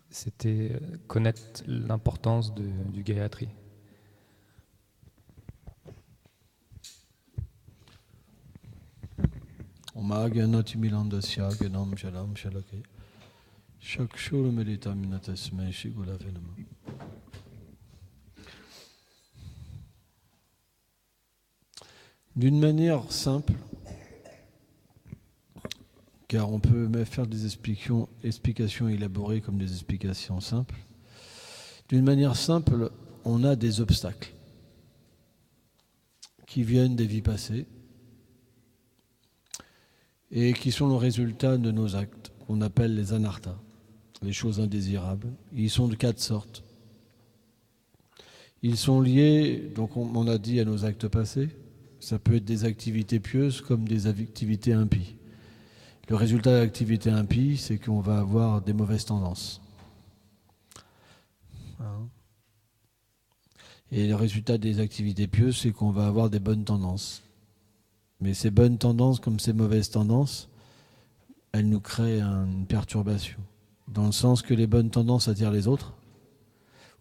C'était connaître l'importance du Gayatri. D'une manière simple, car on peut même faire des explications élaborées comme des explications simples. D'une manière simple, on a des obstacles qui viennent des vies passées et qui sont le résultat de nos actes, qu'on appelle les anarthas, les choses indésirables. Ils sont de 4 sortes. Ils sont liés, donc on a dit, à nos actes passés. Ça peut être des activités pieuses comme des activités impies. Le résultat de l'activité impie, c'est qu'on va avoir des mauvaises tendances. Et le résultat des activités pieuses, c'est qu'on va avoir des bonnes tendances. Mais ces bonnes tendances, comme ces mauvaises tendances, elles nous créent une perturbation. Dans le sens que les bonnes tendances attirent les autres,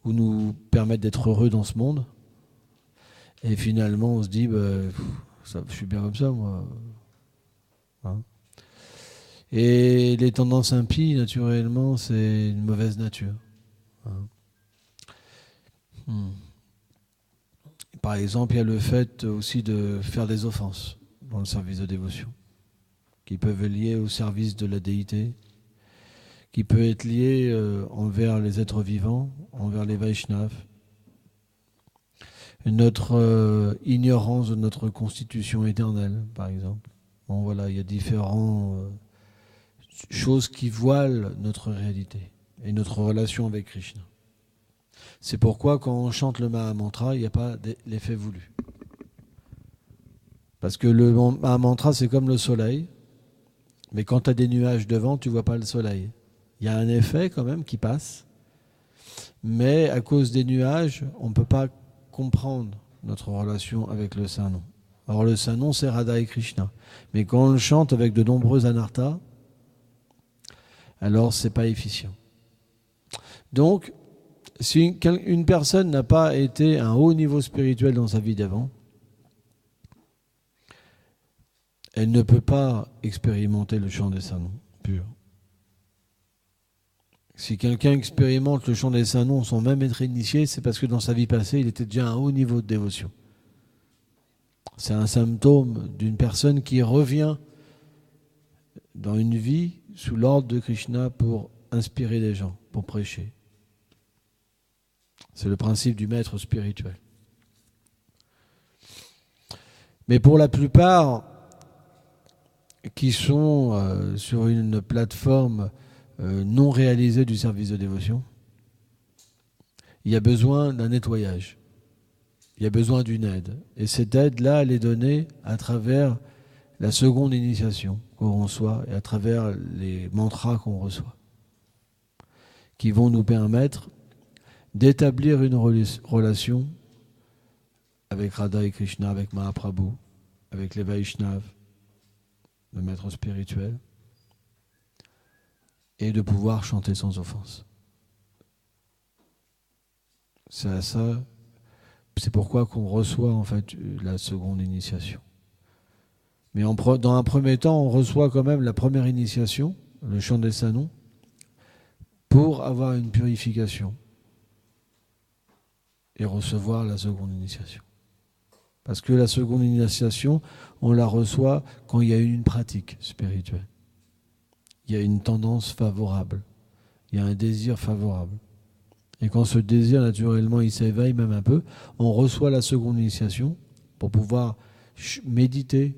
ou nous permettent d'être heureux dans ce monde. Et finalement, on se dit, je suis bien comme ça, moi. Et les tendances impies, naturellement, c'est une mauvaise nature. Par exemple, il y a le fait aussi de faire des offenses dans le service de dévotion, qui peuvent être liées au service de la déité, qui peut être lié envers les êtres vivants, envers les Vaishnavas. Notre ignorance de notre constitution éternelle, par exemple. Bon, voilà, il y a différentes choses qui voilent notre réalité et notre relation avec Krishna. C'est pourquoi quand on chante le Mahamantra, il n'y a pas l'effet voulu. Parce que le Mahamantra, c'est comme le soleil, mais quand tu as des nuages devant, tu ne vois pas le soleil. Il y a un effet quand même qui passe, mais à cause des nuages, on ne peut pas comprendre notre relation avec le Saint-Nom. Alors le Saint-Nom, c'est Radha et Krishna. Mais quand on le chante avec de nombreux anarthas, alors c'est pas efficient. Donc, si une personne n'a pas été à un haut niveau spirituel dans sa vie d'avant, elle ne peut pas expérimenter le chant des Saints-Noms pur. Si quelqu'un expérimente le chant des Saints-Noms sans même être initié, c'est parce que dans sa vie passée, il était déjà à un haut niveau de dévotion. C'est un symptôme d'une personne qui revient dans une vie sous l'ordre de Krishna pour inspirer les gens, pour prêcher. C'est le principe du maître spirituel. Mais pour la plupart qui sont sur une plateforme non réalisée du service de dévotion, il y a besoin d'un nettoyage. Il y a besoin d'une aide. Et cette aide-là, elle est donnée à travers la seconde initiation qu'on reçoit et à travers les mantras qu'on reçoit, qui vont nous permettre d'établir une relation avec Radha et Krishna, avec Mahaprabhu, avec les Vaishnavas, le maître spirituel, et de pouvoir chanter sans offense. C'est à ça, c'est pourquoi qu'on reçoit en fait la seconde initiation. Mais dans un premier temps, on reçoit quand même la première initiation, le chant des Saints-Noms, pour avoir une purification et recevoir la seconde initiation. Parce que la seconde initiation, on la reçoit quand il y a une pratique spirituelle. Il y a une tendance favorable, il y a un désir favorable. Et quand ce désir, naturellement, il s'éveille même un peu, on reçoit la seconde initiation pour pouvoir méditer,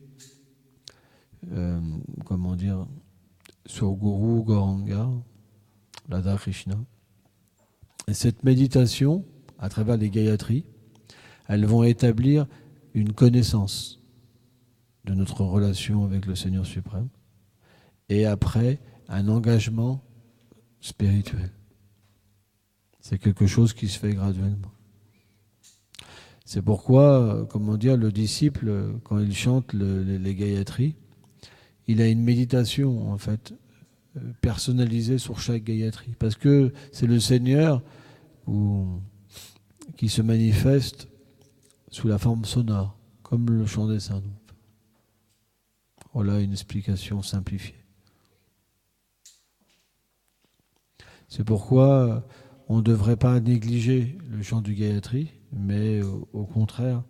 sur Guru, Gauranga, Radha Krishna. Et cette méditation, à travers les Gayatri, elles vont établir une connaissance de notre relation avec le Seigneur suprême et après un engagement spirituel. C'est quelque chose qui se fait graduellement. C'est pourquoi, le disciple, quand il chante les Gayatri, il a une méditation, en fait, personnalisée sur chaque Gayatri. Parce que c'est le Seigneur qui se manifeste sous la forme sonore, comme le chant des saints. Voilà une explication simplifiée. C'est pourquoi on ne devrait pas négliger le chant du Gayatri, mais au contraire,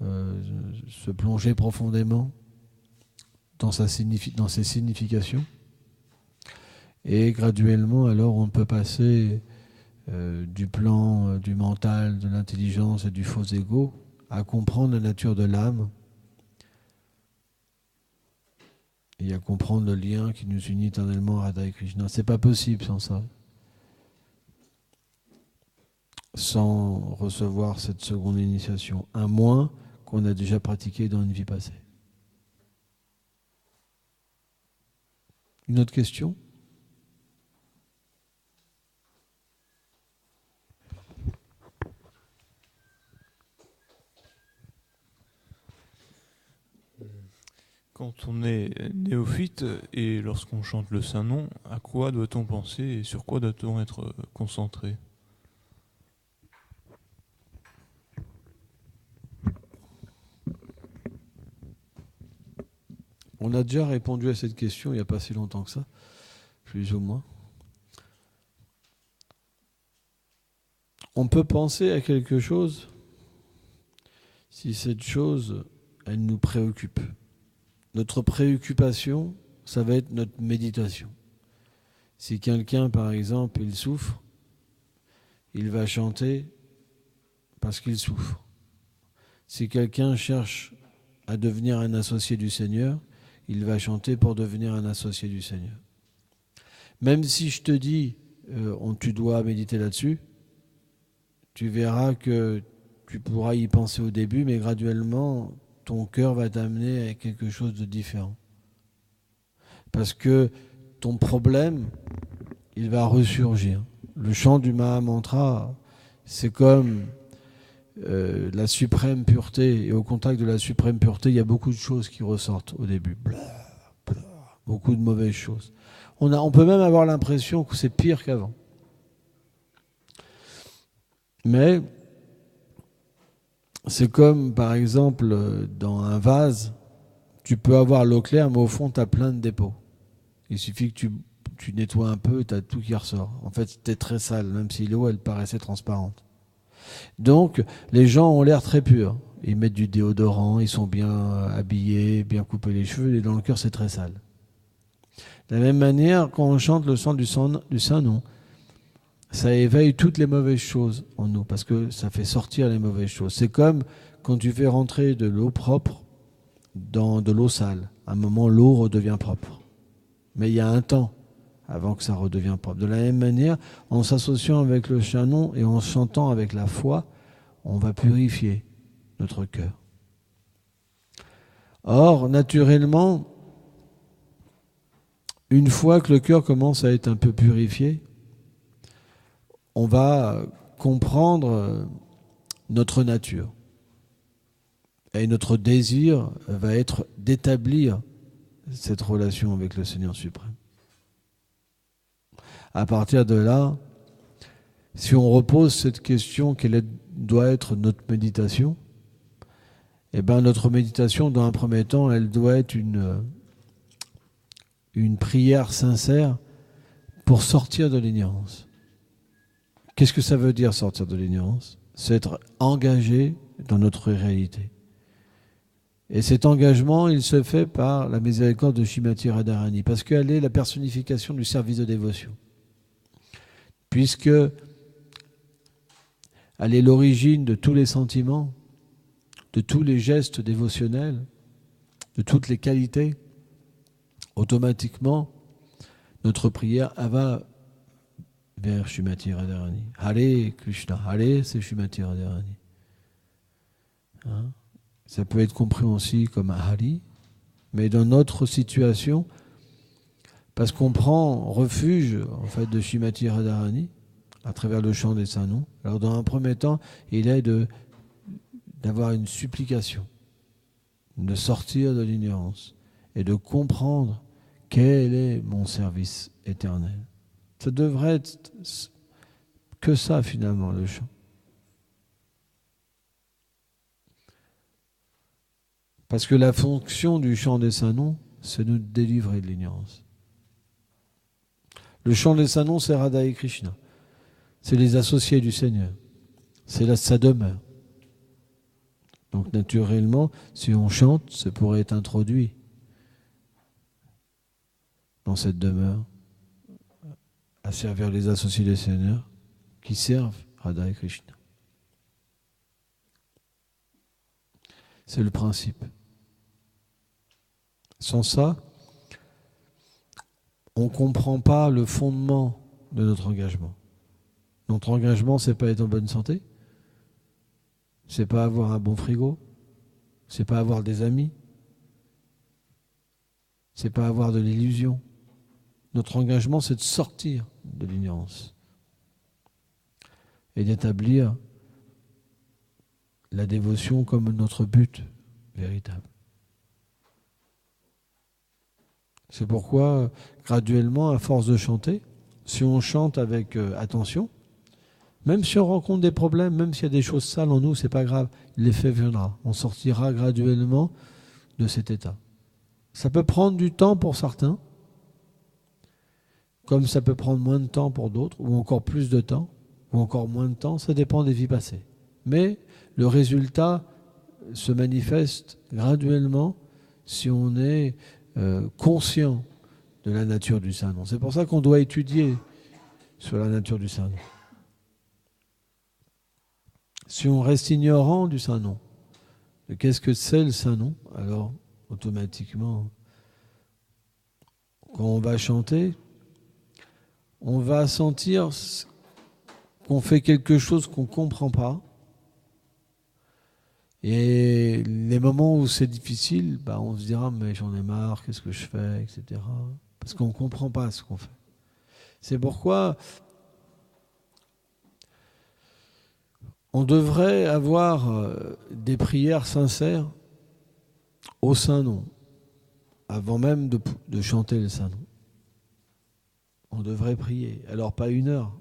se plonger profondément dans ses significations. Et graduellement, alors, on peut passer du plan du mental, de l'intelligence et du faux ego à comprendre la nature de l'âme et à comprendre le lien qui nous unit éternellement à Radha et Krishna. C'est pas possible sans ça. Sans recevoir cette seconde initiation, à moins qu'on a déjà pratiqué dans une vie passée. Une autre question ? Quand on est néophyte et lorsqu'on chante le Saint-Nom, à quoi doit-on penser et sur quoi doit-on être concentré ? On a déjà répondu à cette question il n'y a pas si longtemps que ça, plus ou moins. On peut penser à quelque chose si cette chose, elle nous préoccupe. Notre préoccupation, ça va être notre méditation. Si quelqu'un, par exemple, il souffre, il va chanter parce qu'il souffre. Si quelqu'un cherche à devenir un associé du Seigneur, il va chanter pour devenir un associé du Seigneur. Même si je te dis, tu dois méditer là-dessus, tu verras que tu pourras y penser au début, mais graduellement, ton cœur va t'amener à quelque chose de différent. Parce que ton problème, il va ressurgir. Le chant du Mahamantra, c'est comme la suprême pureté. Et au contact de la suprême pureté, il y a beaucoup de choses qui ressortent au début. Beaucoup de mauvaises choses. On peut même avoir l'impression que c'est pire qu'avant. Mais c'est comme, par exemple, dans un vase, tu peux avoir l'eau claire, mais au fond, tu as plein de dépôts. Il suffit que tu nettoies un peu, tu as tout qui ressort. En fait, c'était très sale, même si l'eau, elle paraissait transparente. Donc, les gens ont l'air très purs. Ils mettent du déodorant, ils sont bien habillés, bien coupés les cheveux, et dans le cœur, c'est très sale. De la même manière, quand on chante le chant du Saint-Nom, ça éveille toutes les mauvaises choses en nous, parce que ça fait sortir les mauvaises choses. C'est comme quand tu fais rentrer de l'eau propre dans de l'eau sale. À un moment, l'eau redevient propre. Mais il y a un temps avant que ça redevienne propre. De la même manière, en s'associant avec le Saint-Nom et en chantant avec la foi, on va purifier notre cœur. Or, naturellement, une fois que le cœur commence à être un peu purifié, on va comprendre notre nature. Et notre désir va être d'établir cette relation avec le Seigneur suprême. À partir de là, si on repose cette question, doit être notre méditation, eh bien notre méditation, dans un premier temps, elle doit être une prière sincère pour sortir de l'ignorance. Qu'est-ce que ça veut dire sortir de l'ignorance ? C'est être engagé dans notre réalité. Et cet engagement, il se fait par la miséricorde de Srimati Radharani, parce qu'elle est la personnification du service de dévotion. Puisque elle est l'origine de tous les sentiments, de tous les gestes dévotionnels, de toutes les qualités, automatiquement, notre prière va vers Srimati Radharani. Hare Krishna, Hare c'est Srimati Radharani. Ça peut être compris aussi comme Hari, mais dans notre situation, parce qu'on prend refuge en fait de Srimati Radharani à travers le chant des saints noms. Alors dans un premier temps, il est d'avoir une supplication, de sortir de l'ignorance. et de comprendre quel est mon service éternel. Ça devrait être que ça finalement, le chant. Parce que la fonction du chant des saints noms, c'est nous délivrer de l'ignorance. Le chant des saints noms, c'est Radha et Krishna. C'est les associés du Seigneur. C'est sa demeure. Donc naturellement, si on chante, ça pourrait être introduit dans cette demeure à servir les associés du Seigneur qui servent Radha et Krishna. C'est le principe. Sans ça, on ne comprend pas le fondement de notre engagement. Notre engagement, c'est pas être en bonne santé, c'est pas avoir un bon frigo, c'est pas avoir des amis, c'est pas avoir de l'illusion. Notre engagement, c'est de sortir de l'ignorance et d'établir la dévotion comme notre but véritable. C'est pourquoi, graduellement, à force de chanter, si on chante avec attention, même si on rencontre des problèmes, même s'il y a des choses sales en nous, c'est pas grave, l'effet viendra. On sortira graduellement de cet état. Ça peut prendre du temps pour certains, comme ça peut prendre moins de temps pour d'autres, ou encore plus de temps, ou encore moins de temps, ça dépend des vies passées. Mais le résultat se manifeste graduellement si on est conscient de la nature du Saint-Nom. C'est pour ça qu'on doit étudier sur la nature du Saint-Nom. Si on reste ignorant du Saint-Nom, de qu'est-ce que c'est le Saint-Nom, alors automatiquement, quand on va chanter, on va sentir qu'on fait quelque chose qu'on ne comprend pas. Et les moments où c'est difficile, on se dira mais j'en ai marre, qu'est-ce que je fais, etc. Parce qu'on ne comprend pas ce qu'on fait. C'est pourquoi on devrait avoir des prières sincères au Saint-Nom, avant même de chanter le Saint-Nom. On devrait prier. Alors pas 1 heure.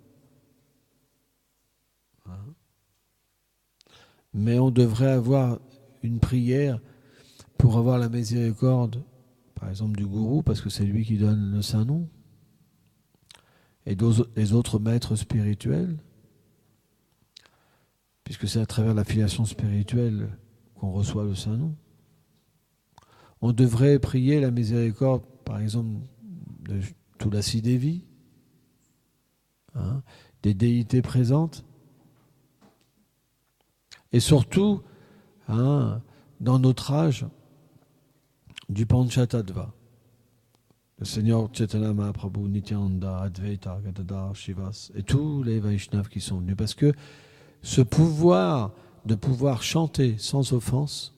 Mais on devrait avoir une prière pour avoir la miséricorde, par exemple du gourou, parce que c'est lui qui donne le Saint-Nom, et des autres maîtres spirituels, puisque c'est à travers la filiation spirituelle qu'on reçoit le Saint-Nom. On devrait prier la miséricorde, par exemple, de Tulasi Devi, des déités présentes, et surtout, dans notre âge, du Panchatattva. Le Seigneur Chaitanya Mahaprabhu, Nityananda, Advaita, Gadadhar, Shivas, et tous les Vaishnavas qui sont venus. Parce que ce pouvoir de pouvoir chanter sans offense,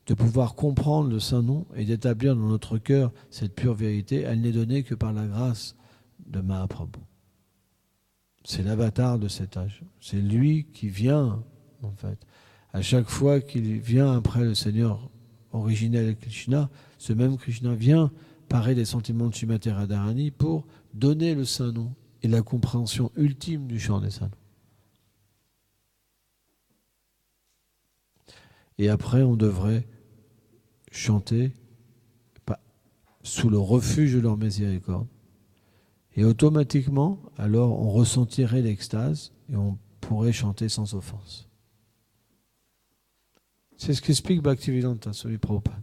de pouvoir comprendre le Saint-Nom et d'établir dans notre cœur cette pure vérité, elle n'est donnée que par la grâce de Mahaprabhu. C'est l'avatar de cet âge. C'est lui qui vient, en fait. À chaque fois qu'il vient après le Seigneur originel Krishna, ce même Krishna vient parer des sentiments de Srimati Radharani pour donner le Saint-Nom et la compréhension ultime du chant des Saints-Noms. Et après, on devrait chanter sous le refuge de leur miséricorde. Et automatiquement, alors, on ressentirait l'extase et on pourrait chanter sans offense. C'est ce qu'explique Bhaktivedanta Swami Prabhupada.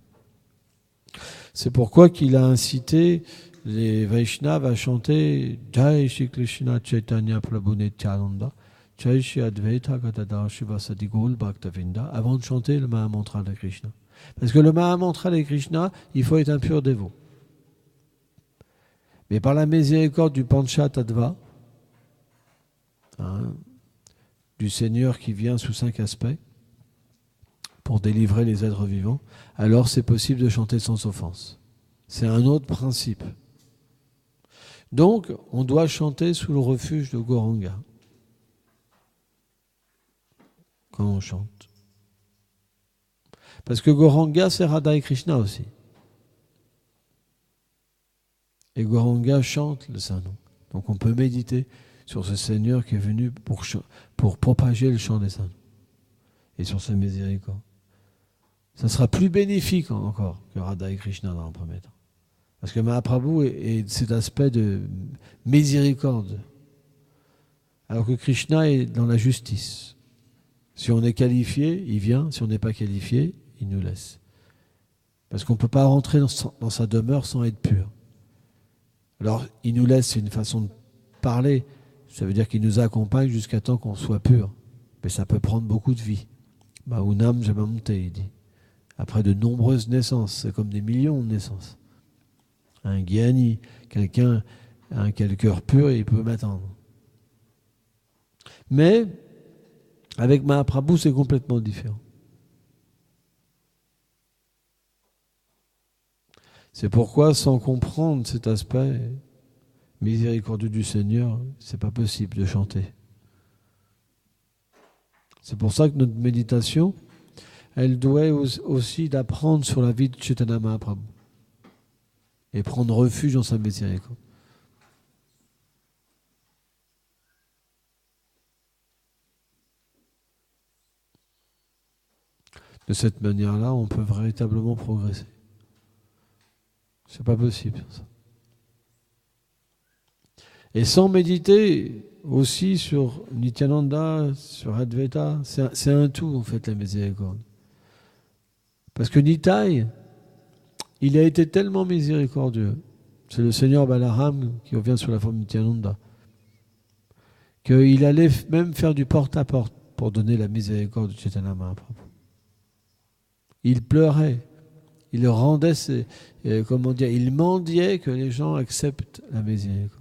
C'est pourquoi qu'il a incité les Vaishnavas à chanter Jai Shri Krishna Chaitanya Prabhu Nityananda, Jai Shri Advaita Gadadhar Shivasadi Gaura Bhaktavinda, avant de chanter le Mahamantra de Krishna. Parce que le Mahamantra de Krishna, il faut être un pur dévot. Mais par la miséricorde du Panchatattva, du Seigneur qui vient sous 5 aspects, pour délivrer les êtres vivants, alors c'est possible de chanter sans offense. C'est un autre principe. Donc, on doit chanter sous le refuge de Gauranga quand on chante. Parce que Gauranga, c'est Radha et Krishna aussi. Et Gauranga chante le Saint-Nom. Donc on peut méditer sur ce Seigneur qui est venu pour propager le chant des Saints et sur sa miséricorde. Ça sera plus bénéfique encore que Radha et Krishna dans le premier temps. Parce que Mahaprabhu est cet aspect de miséricorde. Alors que Krishna est dans la justice. Si on est qualifié, il vient. Si on n'est pas qualifié, il nous laisse. Parce qu'on ne peut pas rentrer dans sa demeure sans être pur. Alors, il nous laisse, c'est une façon de parler. Ça veut dire qu'il nous accompagne jusqu'à temps qu'on soit pur. Mais ça peut prendre beaucoup de vie. Bahunam Jamamte, il dit. Après de nombreuses naissances, c'est comme des millions de naissances. Un Gyani, quelqu'un a le cœur pur, il peut m'attendre. Mais, avec Mahaprabhu, c'est complètement différent. C'est pourquoi, sans comprendre cet aspect miséricordieux du Seigneur, c'est pas possible de chanter. C'est pour ça que notre méditation, elle doit aussi d'apprendre sur la vie de Chaitanya Mahaprabhu et prendre refuge dans sa miséricorde. De cette manière-là, on peut véritablement progresser. C'est pas possible, ça. Et sans méditer aussi sur Nityananda, sur Advaita, c'est un tout en fait la miséricorde. Parce que Nitai, il a été tellement miséricordieux, c'est le Seigneur Balaram qui revient sur la forme de Nityananda, qu'il allait même faire du porte-à-porte pour donner la miséricorde de Chaitanya Mahaprabhu. Il pleurait, il rendait il mendiait que les gens acceptent la miséricorde.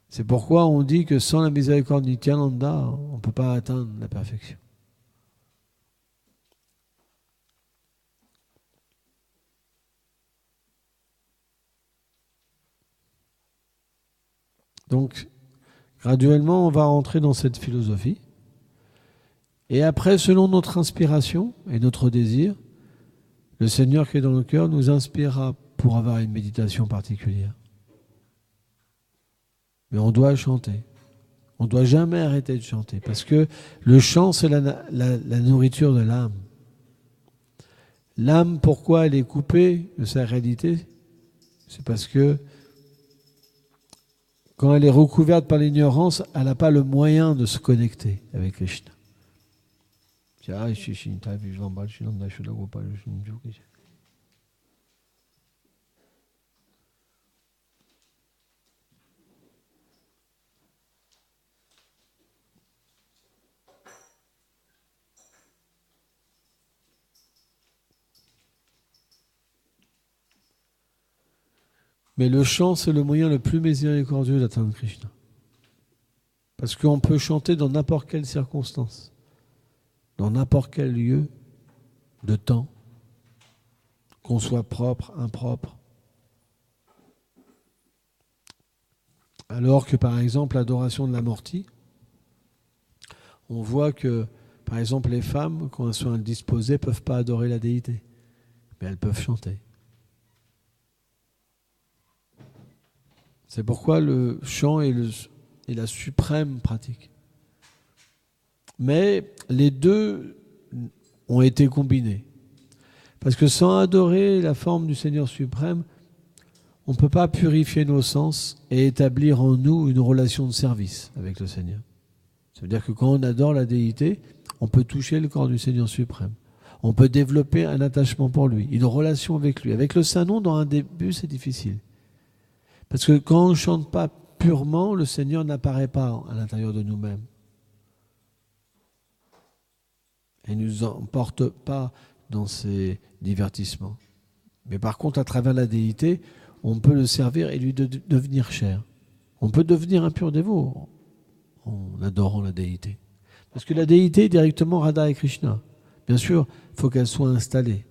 C'est pourquoi on dit que sans la miséricorde de Nityananda, on ne peut pas atteindre la perfection. Donc, graduellement, on va rentrer dans cette philosophie. Et après, selon notre inspiration et notre désir, le Seigneur qui est dans le cœur nous inspirera pour avoir une méditation particulière. Mais on doit chanter. On ne doit jamais arrêter de chanter. Parce que le chant, c'est la nourriture de l'âme. L'âme, pourquoi elle est coupée de sa réalité? C'est parce que quand elle est recouverte par l'ignorance, elle n'a pas le moyen de se connecter avec Krishna. Mais le chant, c'est le moyen le plus miséricordieux d'atteindre Krishna. Parce qu'on peut chanter dans n'importe quelle circonstance, dans n'importe quel lieu de temps, qu'on soit propre, impropre. Alors que, par exemple, l'adoration de l'amorti, on voit que, par exemple, les femmes, quand elles sont indisposées, ne peuvent pas adorer la déité, mais elles peuvent chanter. C'est pourquoi le chant est la suprême pratique. Mais les deux ont été combinés. Parce que sans adorer la forme du Seigneur suprême, on ne peut pas purifier nos sens et établir en nous une relation de service avec le Seigneur. Ça veut dire que quand on adore la déité, on peut toucher le corps du Seigneur suprême. On peut développer un attachement pour lui, une relation avec lui. Avec le Saint-Nom, dans un début, c'est difficile. Parce que quand on ne chante pas purement, le Seigneur n'apparaît pas à l'intérieur de nous-mêmes. Et ne nous emporte pas dans ses divertissements. Mais par contre, à travers la déité, on peut le servir et lui devenir cher. On peut devenir un pur dévot en adorant la déité. Parce que la déité est directement Radha et Krishna. Bien sûr, il faut qu'elle soit installée.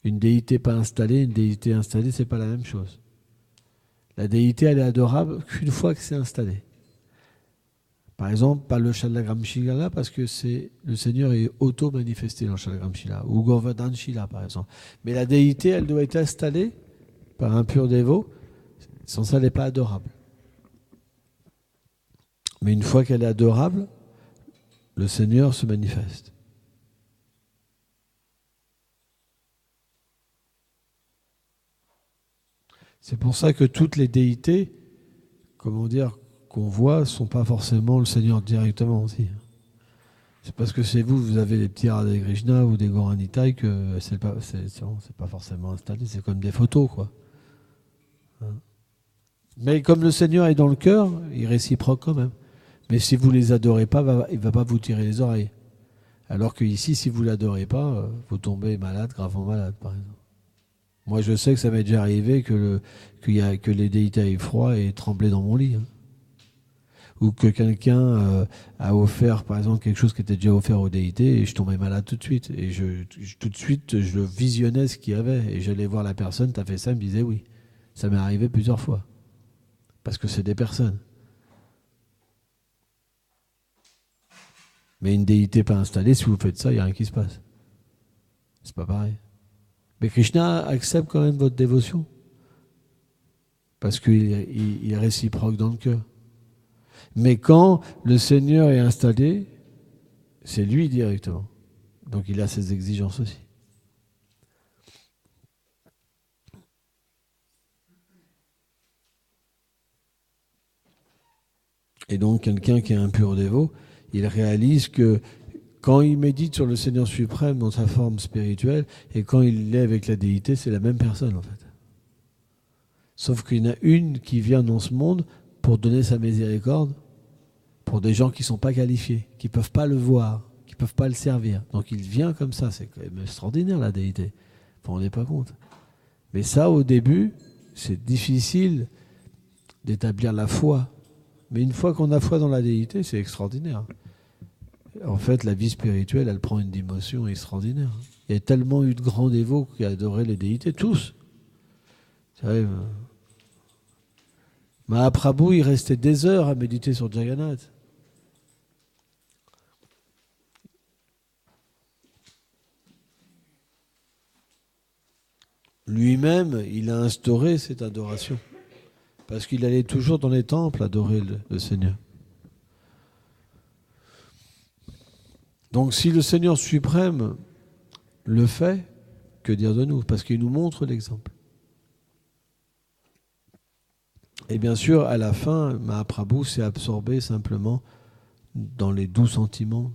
Une déité pas installée, une déité installée, c'est pas la même chose. La déité, elle est adorable qu'une fois que c'est installé. Par exemple, pas le Shalagram Shila, parce que le Seigneur est auto-manifesté dans le Shalagram Shila, ou Govardhan Shila, par exemple. Mais la déité, elle doit être installée par un pur dévot, sans ça, elle n'est pas adorable. Mais une fois qu'elle est adorable, le Seigneur se manifeste. C'est pour ça que toutes les déités, comment dire, qu'on voit, ne sont pas forcément le Seigneur directement aussi. C'est parce que c'est vous avez des petits Radha Krishna ou des Gauranitai que c'est pas forcément installé, c'est comme des photos, quoi. Mais comme le Seigneur est dans le cœur, il est réciproque quand même. Mais si vous ne les adorez pas, il ne va pas vous tirer les oreilles. Alors que ici, si vous ne l'adorez pas, vous tombez malade, gravement malade, par exemple. Moi, je sais que ça m'est déjà arrivé que les déités aient froid et tremblaient dans mon lit. Ou que quelqu'un a offert, par exemple, quelque chose qui était déjà offert aux déités, et je tombais malade tout de suite. Et tout de suite, je visionnais ce qu'il y avait. Et j'allais voir la personne, t'as fait ça, elle me disait oui. Ça m'est arrivé plusieurs fois. Parce que c'est des personnes. Mais une déité pas installée, si vous faites ça, il n'y a rien qui se passe. C'est pas pareil. Mais Krishna accepte quand même votre dévotion. Parce qu'il est réciproque dans le cœur. Mais quand le Seigneur est installé, c'est lui directement. Donc il a ses exigences aussi. Et donc quelqu'un qui est un pur dévot, il réalise que quand il médite sur le Seigneur suprême dans sa forme spirituelle, et quand il est avec la déité, c'est la même personne en fait. Sauf qu'il y en a une qui vient dans ce monde pour donner sa miséricorde pour des gens qui ne sont pas qualifiés, qui ne peuvent pas le voir, qui ne peuvent pas le servir. Donc il vient comme ça, c'est quand même extraordinaire la déité. Vous ne vous rendez pas compte. Mais ça, au début, c'est difficile d'établir la foi. Mais une fois qu'on a foi dans la déité, c'est extraordinaire. En fait, la vie spirituelle, elle prend une dimension extraordinaire. Il y a tellement eu de grands dévots qui adoraient les déités, tous. Vous savez, Mahaprabhu, il restait des heures à méditer sur Jagannath. Lui-même, il a instauré cette adoration. Parce qu'il allait toujours dans les temples adorer le Seigneur. Donc si le Seigneur suprême le fait, que dire de nous? Parce qu'il nous montre l'exemple. Et bien sûr, à la fin, Mahaprabhu s'est absorbé simplement dans les doux sentiments.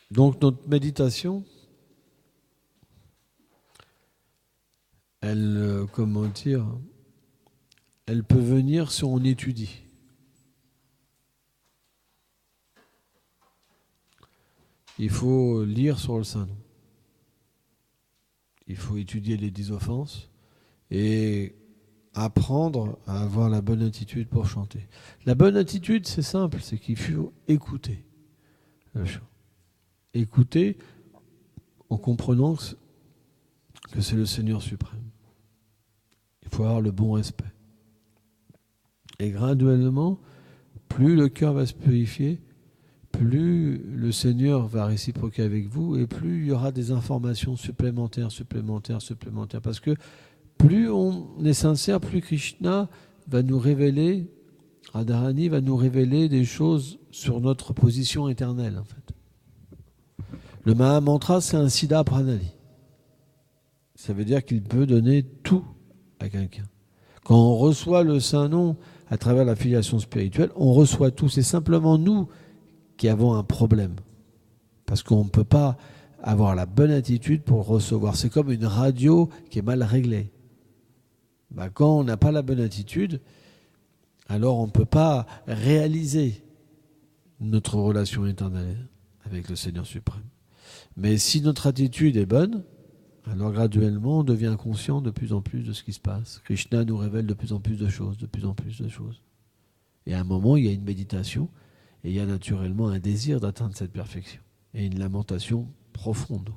Donc notre méditation, elle, comment dire, elle peut venir si on étudie. Il faut lire sur le Saint-Nom. Il faut étudier les 10 offenses et apprendre à avoir la bonne attitude pour chanter. La bonne attitude, c'est simple, c'est qu'il faut écouter le chant. Écouter en comprenant que c'est le Seigneur suprême. Il faut avoir le bon respect. Et graduellement, plus le cœur va se purifier, plus le Seigneur va réciproquer avec vous et plus il y aura des informations supplémentaires. Parce que plus on est sincère, plus Krishna va nous révéler, Radharani va nous révéler des choses sur notre position éternelle en fait. Le Mahamantra, c'est un Siddha Pranali. Ça veut dire qu'il peut donner tout à quelqu'un. Quand on reçoit le Saint-Nom à travers la filiation spirituelle, on reçoit tout. C'est simplement nous qui avons un problème. Parce qu'on ne peut pas avoir la bonne attitude pour recevoir. C'est comme une radio qui est mal réglée. Quand on n'a pas la bonne attitude, alors on ne peut pas réaliser notre relation éternelle avec le Seigneur suprême. Mais si notre attitude est bonne, alors graduellement on devient conscient de plus en plus de ce qui se passe. Krishna nous révèle de plus en plus de choses, Et à un moment, il y a une méditation et il y a naturellement un désir d'atteindre cette perfection et une lamentation profonde.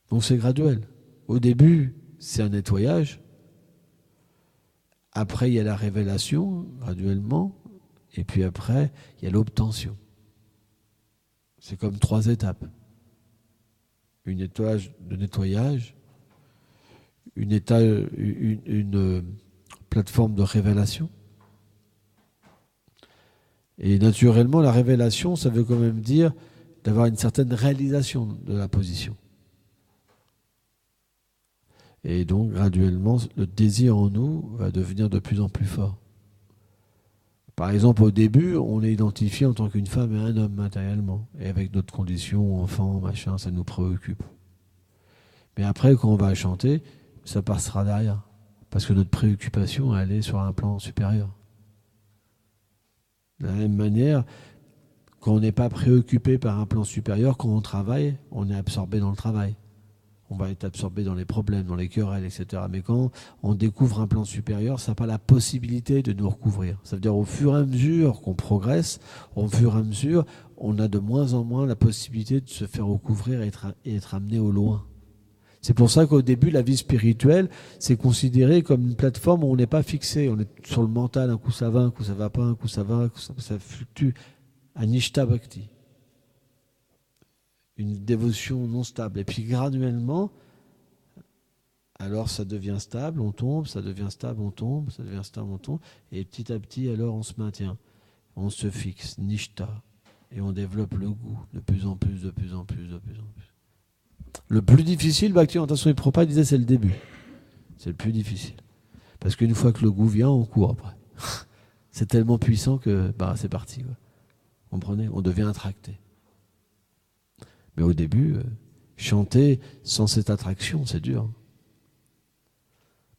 Donc c'est graduel. Au début, c'est un nettoyage. Après, il y a la révélation, graduellement. Et puis après, il y a l'obtention. C'est comme 3 étapes. Une étape de nettoyage, une plateforme de révélation. Et naturellement, la révélation, ça veut quand même dire d'avoir une certaine réalisation de la position. Et donc, graduellement, le désir en nous va devenir de plus en plus fort. Par exemple, au début, on est identifié en tant qu'une femme et un homme matériellement. Et avec notre condition, enfant, machin, ça nous préoccupe. Mais après, quand on va chanter, ça passera derrière. Parce que notre préoccupation, elle est sur un plan supérieur. De la même manière, quand on n'est pas préoccupé par un plan supérieur, quand on travaille, on est absorbé dans le travail. On va être absorbé dans les problèmes, dans les querelles, etc. Mais quand on découvre un plan supérieur, ça n'a pas la possibilité de nous recouvrir. Ça veut dire au fur et à mesure qu'on progresse, au fur et à mesure, on a de moins en moins la possibilité de se faire recouvrir et être amené au loin. C'est pour ça qu'au début, la vie spirituelle, c'est considéré comme une plateforme où on n'est pas fixé. On est sur le mental, un coup ça va, un coup ça va pas, un coup ça va, un coup ça fluctue. Anishta Bhakti. Une dévotion non stable. Et puis graduellement, alors ça devient stable, on tombe, ça devient stable, on tombe, ça devient stable, on tombe. Et petit à petit, alors on se maintient. On se fixe, Nishta. Et on développe le goût de plus en plus, de plus en plus, de plus en plus. Le plus difficile, Bhakti-Vedanta Swami Prabhupada disait, c'est le début. C'est le plus difficile. Parce qu'une fois que le goût vient, on court après. C'est tellement puissant que c'est parti. Quoi. Vous comprenez ? On devient attracté. Mais au début, chanter sans cette attraction, c'est dur.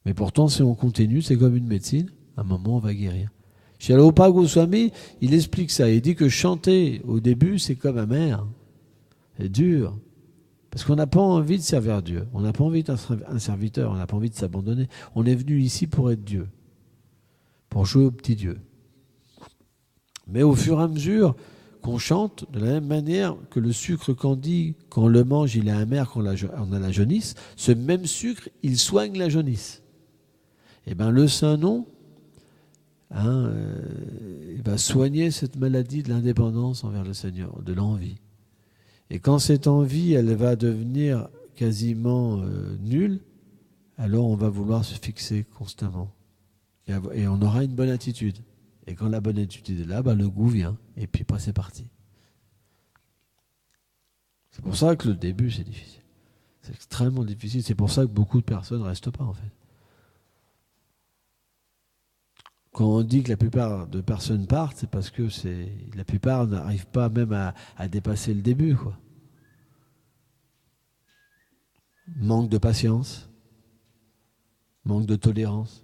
Mais pourtant, si on continue, c'est comme une médecine. À un moment, on va guérir. Srila Goswami, il explique ça. Il dit que chanter au début, c'est comme amer. C'est dur. Parce qu'on n'a pas envie de servir Dieu. On n'a pas envie d'être un serviteur. On n'a pas envie de s'abandonner. On est venu ici pour être Dieu. Pour jouer au petit Dieu. Mais au fur et à mesure qu'on chante, de la même manière que le sucre candi, quand on le mange, il est amer, quand on a la jaunisse, ce même sucre, il soigne la jaunisse. Et bien le Saint-Nom, il va soigner cette maladie de l'indépendance envers le Seigneur, de l'envie. Et quand cette envie, elle va devenir quasiment nulle, alors on va vouloir se fixer constamment. Et on aura une bonne attitude. Et quand la bonne attitude est là, le goût vient. Et puis c'est parti. C'est pour ça que le début, c'est difficile. C'est extrêmement difficile. C'est pour ça que beaucoup de personnes ne restent pas, en fait. Quand on dit que la plupart de personnes partent, c'est parce que la plupart n'arrivent pas même à dépasser le début, quoi. Manque de patience, manque de tolérance.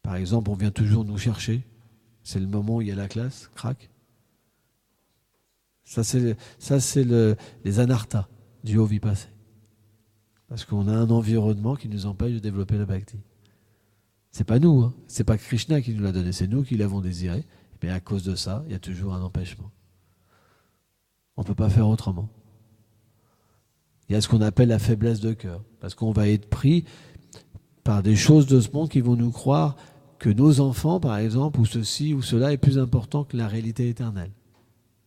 Par exemple, on vient toujours nous chercher. C'est le moment où il y a la classe, crac. Ça, c'est les anarthas du haut vie passé. Parce qu'on a un environnement qui nous empêche de développer la bhakti. C'est pas nous, hein. C'est pas Krishna qui nous l'a donné, c'est nous qui l'avons désiré. Mais à cause de ça, il y a toujours un empêchement. On ne peut pas faire autrement. Il y a ce qu'on appelle la faiblesse de cœur. Parce qu'on va être pris par des choses de ce monde qui vont nous croire que nos enfants, par exemple, ou ceci ou cela est plus important que la réalité éternelle.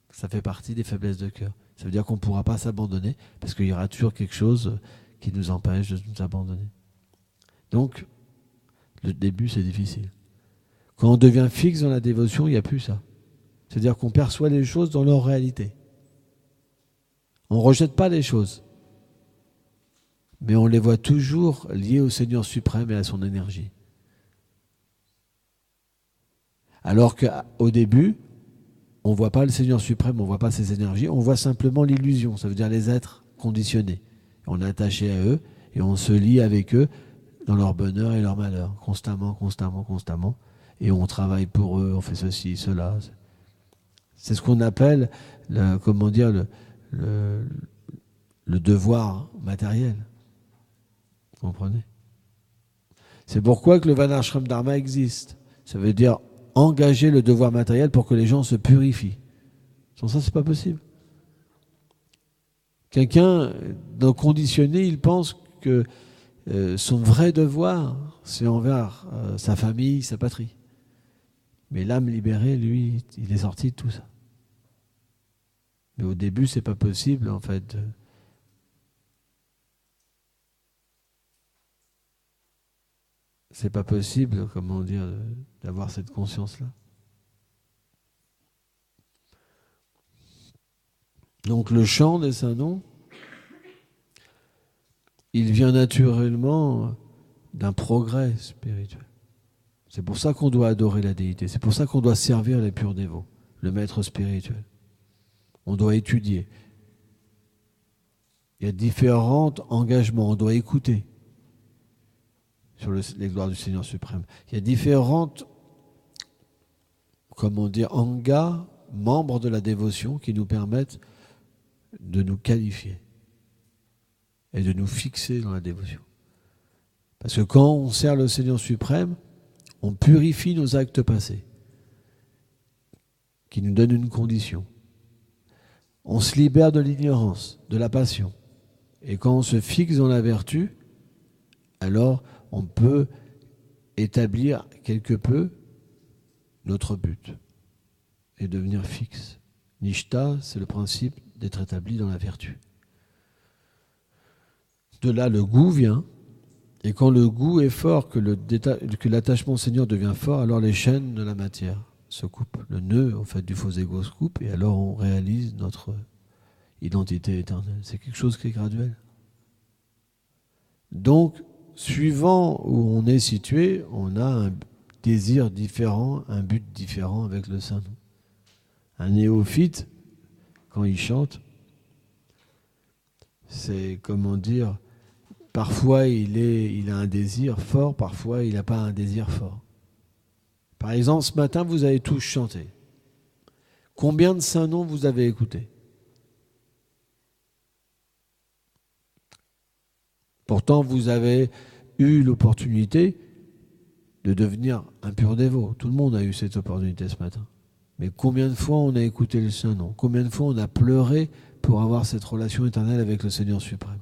Ça fait partie des faiblesses de cœur. Ça veut dire qu'on ne pourra pas s'abandonner parce qu'il y aura toujours quelque chose qui nous empêche de nous abandonner. Donc, le début, c'est difficile. Quand on devient fixe dans la dévotion, il n'y a plus ça. C'est-à-dire qu'on perçoit les choses dans leur réalité. On ne rejette pas les choses. Mais on les voit toujours liées au Seigneur suprême et à son énergie. Alors qu'au début, on ne voit pas le Seigneur suprême, on ne voit pas ses énergies, on voit simplement l'illusion, ça veut dire les êtres conditionnés. On est attaché à eux et on se lie avec eux dans leur bonheur et leur malheur, constamment. Et on travaille pour eux, on fait ceci, cela. C'est ce qu'on appelle, le devoir matériel. Vous comprenez ? C'est pourquoi que le Varnashram Dharma existe. Ça veut dire engager le devoir matériel pour que les gens se purifient. Sans ça, c'est pas possible. Quelqu'un conditionné, il pense que son vrai devoir, c'est envers sa famille, sa patrie. Mais l'âme libérée, lui, il est sorti de tout ça. Mais au début, c'est pas possible, en fait. C'est pas possible, comment dire, d'avoir cette conscience-là. Donc le chant des saints noms, il vient naturellement d'un progrès spirituel. C'est pour ça qu'on doit adorer la déité, c'est pour ça qu'on doit servir les purs dévots, le maître spirituel. On doit étudier. Il y a différents engagements, on doit écouter sur les gloires du Seigneur suprême. Il y a différentes, angas, membres de la dévotion qui nous permettent de nous qualifier et de nous fixer dans la dévotion. Parce que quand on sert le Seigneur suprême, on purifie nos actes passés, qui nous donnent une condition. On se libère de l'ignorance, de la passion. Et quand on se fixe dans la vertu, alors on peut établir quelque peu notre but et devenir fixe. Nishta, c'est le principe d'être établi dans la vertu. De là, le goût vient, et quand le goût est fort, que l'attachement au Seigneur devient fort, alors les chaînes de la matière se coupent. Le nœud, en fait, du faux ego se coupe, et alors on réalise notre identité éternelle. C'est quelque chose qui est graduel. Donc, suivant où on est situé, on a un désir différent, un but différent avec le saint nom. Un néophyte, quand il chante, c'est, parfois il a un désir fort, parfois il n'a pas un désir fort. Par exemple, ce matin, vous avez tous chanté. Combien de saints noms vous avez écoutés ? Pourtant, vous avez eu l'opportunité de devenir un pur dévot. Tout le monde a eu cette opportunité ce matin. Mais combien de fois on a écouté le saint nom ? Combien de fois on a pleuré pour avoir cette relation éternelle avec le Seigneur suprême ?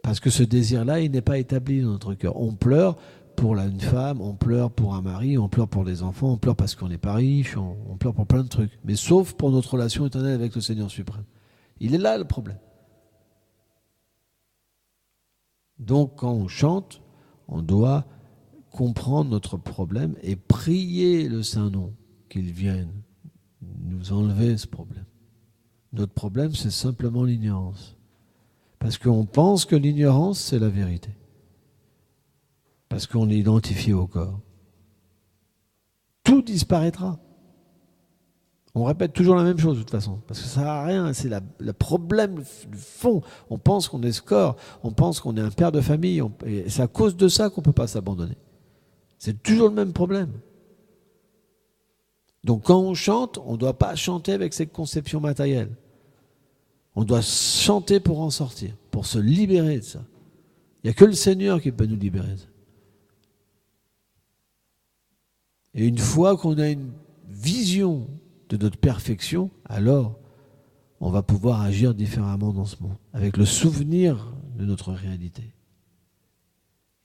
Parce que ce désir-là, il n'est pas établi dans notre cœur. On pleure pour une femme, on pleure pour un mari, on pleure pour les enfants, on pleure parce qu'on n'est pas riche, on pleure pour plein de trucs. Mais sauf pour notre relation éternelle avec le Seigneur suprême. Il est là le problème. Donc quand on chante, on doit comprendre notre problème et prier le Saint-Nom qu'il vienne nous enlever ce problème. Notre problème, c'est simplement l'ignorance. Parce qu'on pense que l'ignorance, c'est la vérité. Parce qu'on est identifié au corps. Tout disparaîtra. On répète toujours la même chose de toute façon, parce que ça ne sert à rien, c'est le problème de fond. On pense qu'on est ce corps, on pense qu'on est un père de famille, et c'est à cause de ça qu'on ne peut pas s'abandonner. C'est toujours le même problème. Donc quand on chante, on ne doit pas chanter avec cette conception matérielle. On doit chanter pour en sortir, pour se libérer de ça. Il n'y a que le Seigneur qui peut nous libérer de ça. Et une fois qu'on a une vision de notre perfection, alors on va pouvoir agir différemment dans ce monde, avec le souvenir de notre réalité.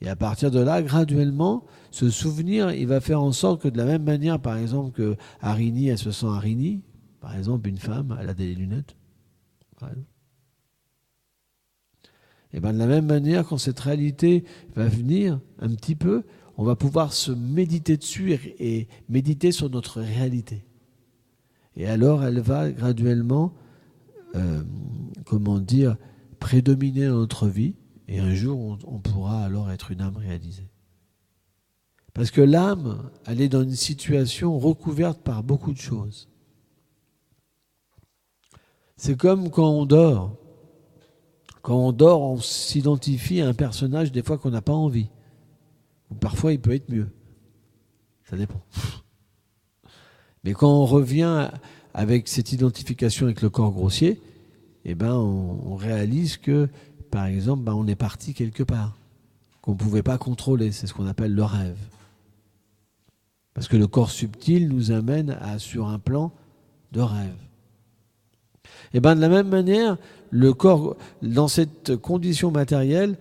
Et à partir de là, graduellement, ce souvenir, il va faire en sorte que de la même manière, par exemple, que Harini, elle se sent Harini, par exemple, une femme, elle a des lunettes, par exemple. Et bien de la même manière, quand cette réalité va venir un petit peu, on va pouvoir se méditer dessus et méditer sur notre réalité. Et alors, elle va graduellement, prédominer dans notre vie. Et un jour, on pourra alors être une âme réalisée. Parce que l'âme, elle est dans une situation recouverte par beaucoup de choses. C'est comme quand on dort. Quand on dort, on s'identifie à un personnage des fois qu'on n'a pas envie. Ou parfois, il peut être mieux. Ça dépend. Mais quand on revient avec cette identification avec le corps grossier, eh ben on réalise que, par exemple, on est parti quelque part, qu'on ne pouvait pas contrôler. C'est ce qu'on appelle le rêve. Parce que le corps subtil nous amène sur un plan de rêve. Et bien de la même manière, le corps, dans cette condition matérielle,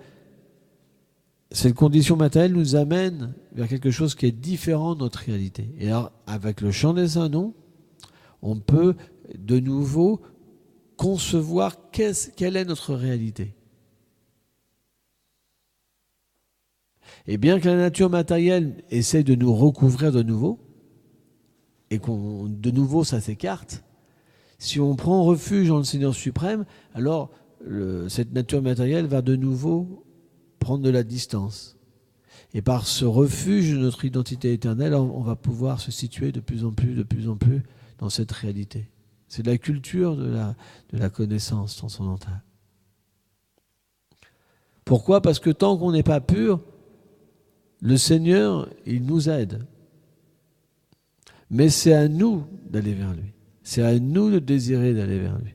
cette condition matérielle nous amène vers quelque chose qui est différent de notre réalité. Et alors, avec le chant des saints noms, on peut de nouveau concevoir quelle est notre réalité. Et bien que la nature matérielle essaie de nous recouvrir de nouveau, et de nouveau ça s'écarte, si on prend refuge en le Seigneur suprême, alors cette nature matérielle va de nouveau prendre de la distance. Et par ce refuge de notre identité éternelle, on va pouvoir se situer de plus en plus dans cette réalité. C'est de la culture de la connaissance transcendantale. Pourquoi ? Parce que tant qu'on n'est pas pur, le Seigneur, il nous aide. Mais c'est à nous d'aller vers lui. C'est à nous de désirer d'aller vers lui.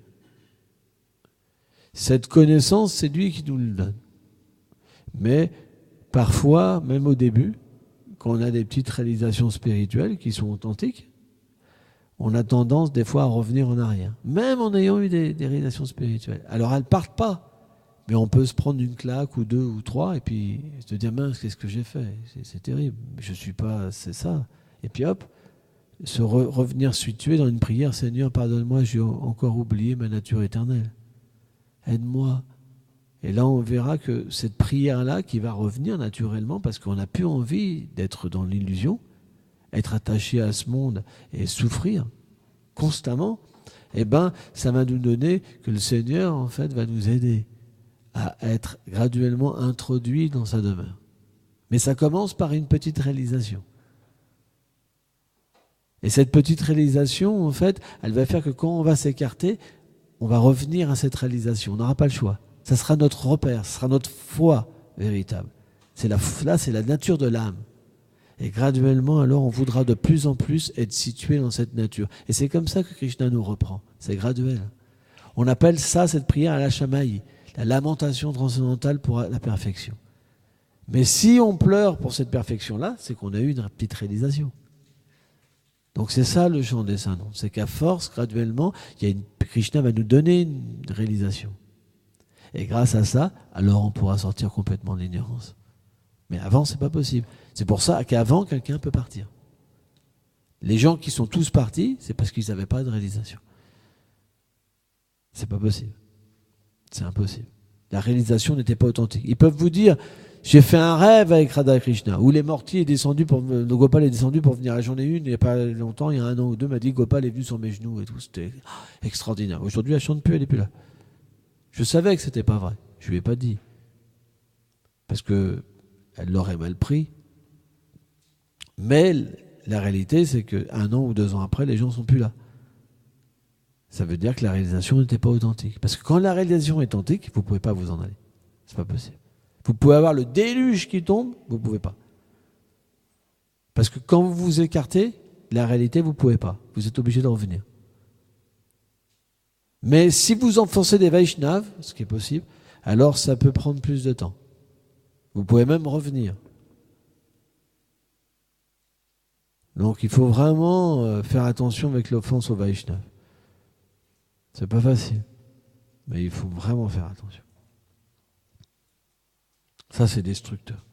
Cette connaissance, c'est lui qui nous le donne. Mais parfois, même au début, quand on a des petites réalisations spirituelles qui sont authentiques, on a tendance des fois à revenir en arrière. Même en ayant eu des réalisations spirituelles. Alors elles ne partent pas. Mais on peut se prendre une claque ou deux ou trois et puis se dire mince, qu'est-ce que j'ai fait ? C'est terrible. Je suis pas, c'est ça. Et puis hop, revenir situer dans une prière, Seigneur, pardonne-moi, j'ai encore oublié ma nature éternelle. Aide-moi. Et là, on verra que cette prière-là, qui va revenir naturellement, parce qu'on n'a plus envie d'être dans l'illusion, être attaché à ce monde et souffrir constamment, eh ben, ça va nous donner que le Seigneur, en fait, va nous aider à être graduellement introduit dans sa demeure. Mais ça commence par une petite réalisation. Et cette petite réalisation, en fait, elle va faire que quand on va s'écarter, on va revenir à cette réalisation. On n'aura pas le choix. Ça sera notre repère, ce sera notre foi véritable. Là, c'est la nature de l'âme. Et graduellement, alors, on voudra de plus en plus être situé dans cette nature. Et c'est comme ça que Krishna nous reprend. C'est graduel. On appelle ça, cette prière, la Shamaï, la lamentation transcendantale pour la perfection. Mais si on pleure pour cette perfection-là, c'est qu'on a eu une petite réalisation. Donc c'est ça le chant des saints noms. C'est qu'à force, graduellement, Krishna va nous donner une réalisation. Et grâce à ça, alors on pourra sortir complètement de l'ignorance. Mais avant, c'est pas possible. C'est pour ça qu'avant, quelqu'un peut partir. Les gens qui sont tous partis, c'est parce qu'ils n'avaient pas de réalisation. C'est pas possible. C'est impossible. La réalisation n'était pas authentique. Ils peuvent vous dire, j'ai fait un rêve avec Radha Krishna, où les mortiers est descendu Gopal est descendu pour venir. J'en ai une, il n'y a pas longtemps, il y a 1 an ou 2, m'a dit Gopal est venu sur mes genoux et tout. C'était extraordinaire. Aujourd'hui, elle ne chante plus, elle n'est plus là. Je savais que ce n'était pas vrai. Je ne lui ai pas dit. Parce qu'elle l'aurait mal pris. Mais la réalité, c'est qu'1 an ou 2 ans après, les gens ne sont plus là. Ça veut dire que la réalisation n'était pas authentique. Parce que quand la réalisation est authentique, vous ne pouvez pas vous en aller. C'est pas possible. Vous pouvez avoir le déluge qui tombe, vous ne pouvez pas. Parce que quand vous vous écartez, la réalité, vous ne pouvez pas. Vous êtes obligé de revenir. Mais si vous enfoncez des Vaishnavas, ce qui est possible, alors ça peut prendre plus de temps. Vous pouvez même revenir. Donc il faut vraiment faire attention avec l'offense aux Vaishnavas. C'est pas facile, mais il faut vraiment faire attention. Ça, c'est destructeur.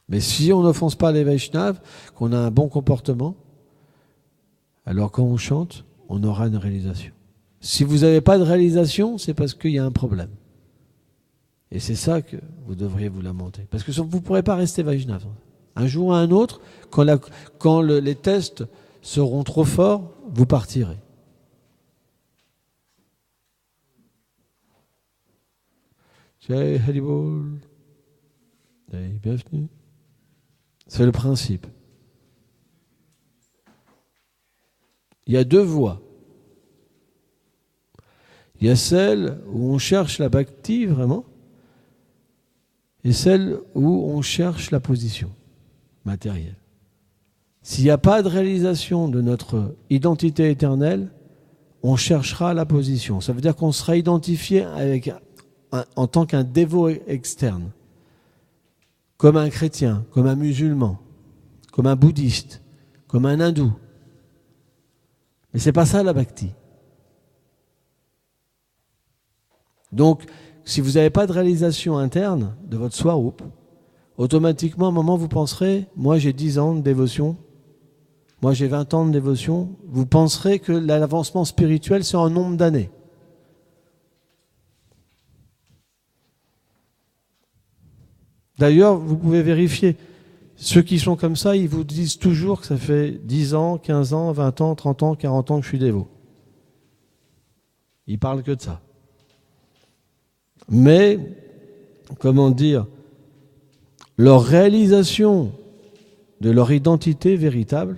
Mais si on n'offense pas les Vaishnavas, qu'on a un bon comportement, alors quand on chante, on aura une réalisation. Si vous n'avez pas de réalisation, c'est parce qu'il y a un problème. Et c'est ça que vous devriez vous lamenter. Parce que vous ne pourrez pas rester Vaishnava. Un jour ou un autre, quand les tests seront trop forts, vous partirez. Jai Haribol. Bienvenue. C'est le principe. Il y a 2 voies. Il y a celle où on cherche la bhakti vraiment, et celle où on cherche la position matérielle. S'il n'y a pas de réalisation de notre identité éternelle, on cherchera la position. Ça veut dire qu'on sera identifié en tant qu'un dévot externe, comme un chrétien, comme un musulman, comme un bouddhiste, comme un hindou. Mais ce n'est pas ça la bhakti. Donc, si vous n'avez pas de réalisation interne de votre swarup, automatiquement, à un moment, vous penserez, moi j'ai 10 ans de dévotion, moi j'ai 20 ans de dévotion, vous penserez que l'avancement spirituel, c'est en nombre d'années. D'ailleurs, vous pouvez vérifier. Ceux qui sont comme ça, ils vous disent toujours que ça fait 10 ans, 15 ans, 20 ans, 30 ans, 40 ans que je suis dévot. Ils parlent que de ça. Mais, comment dire, leur réalisation de leur identité véritable,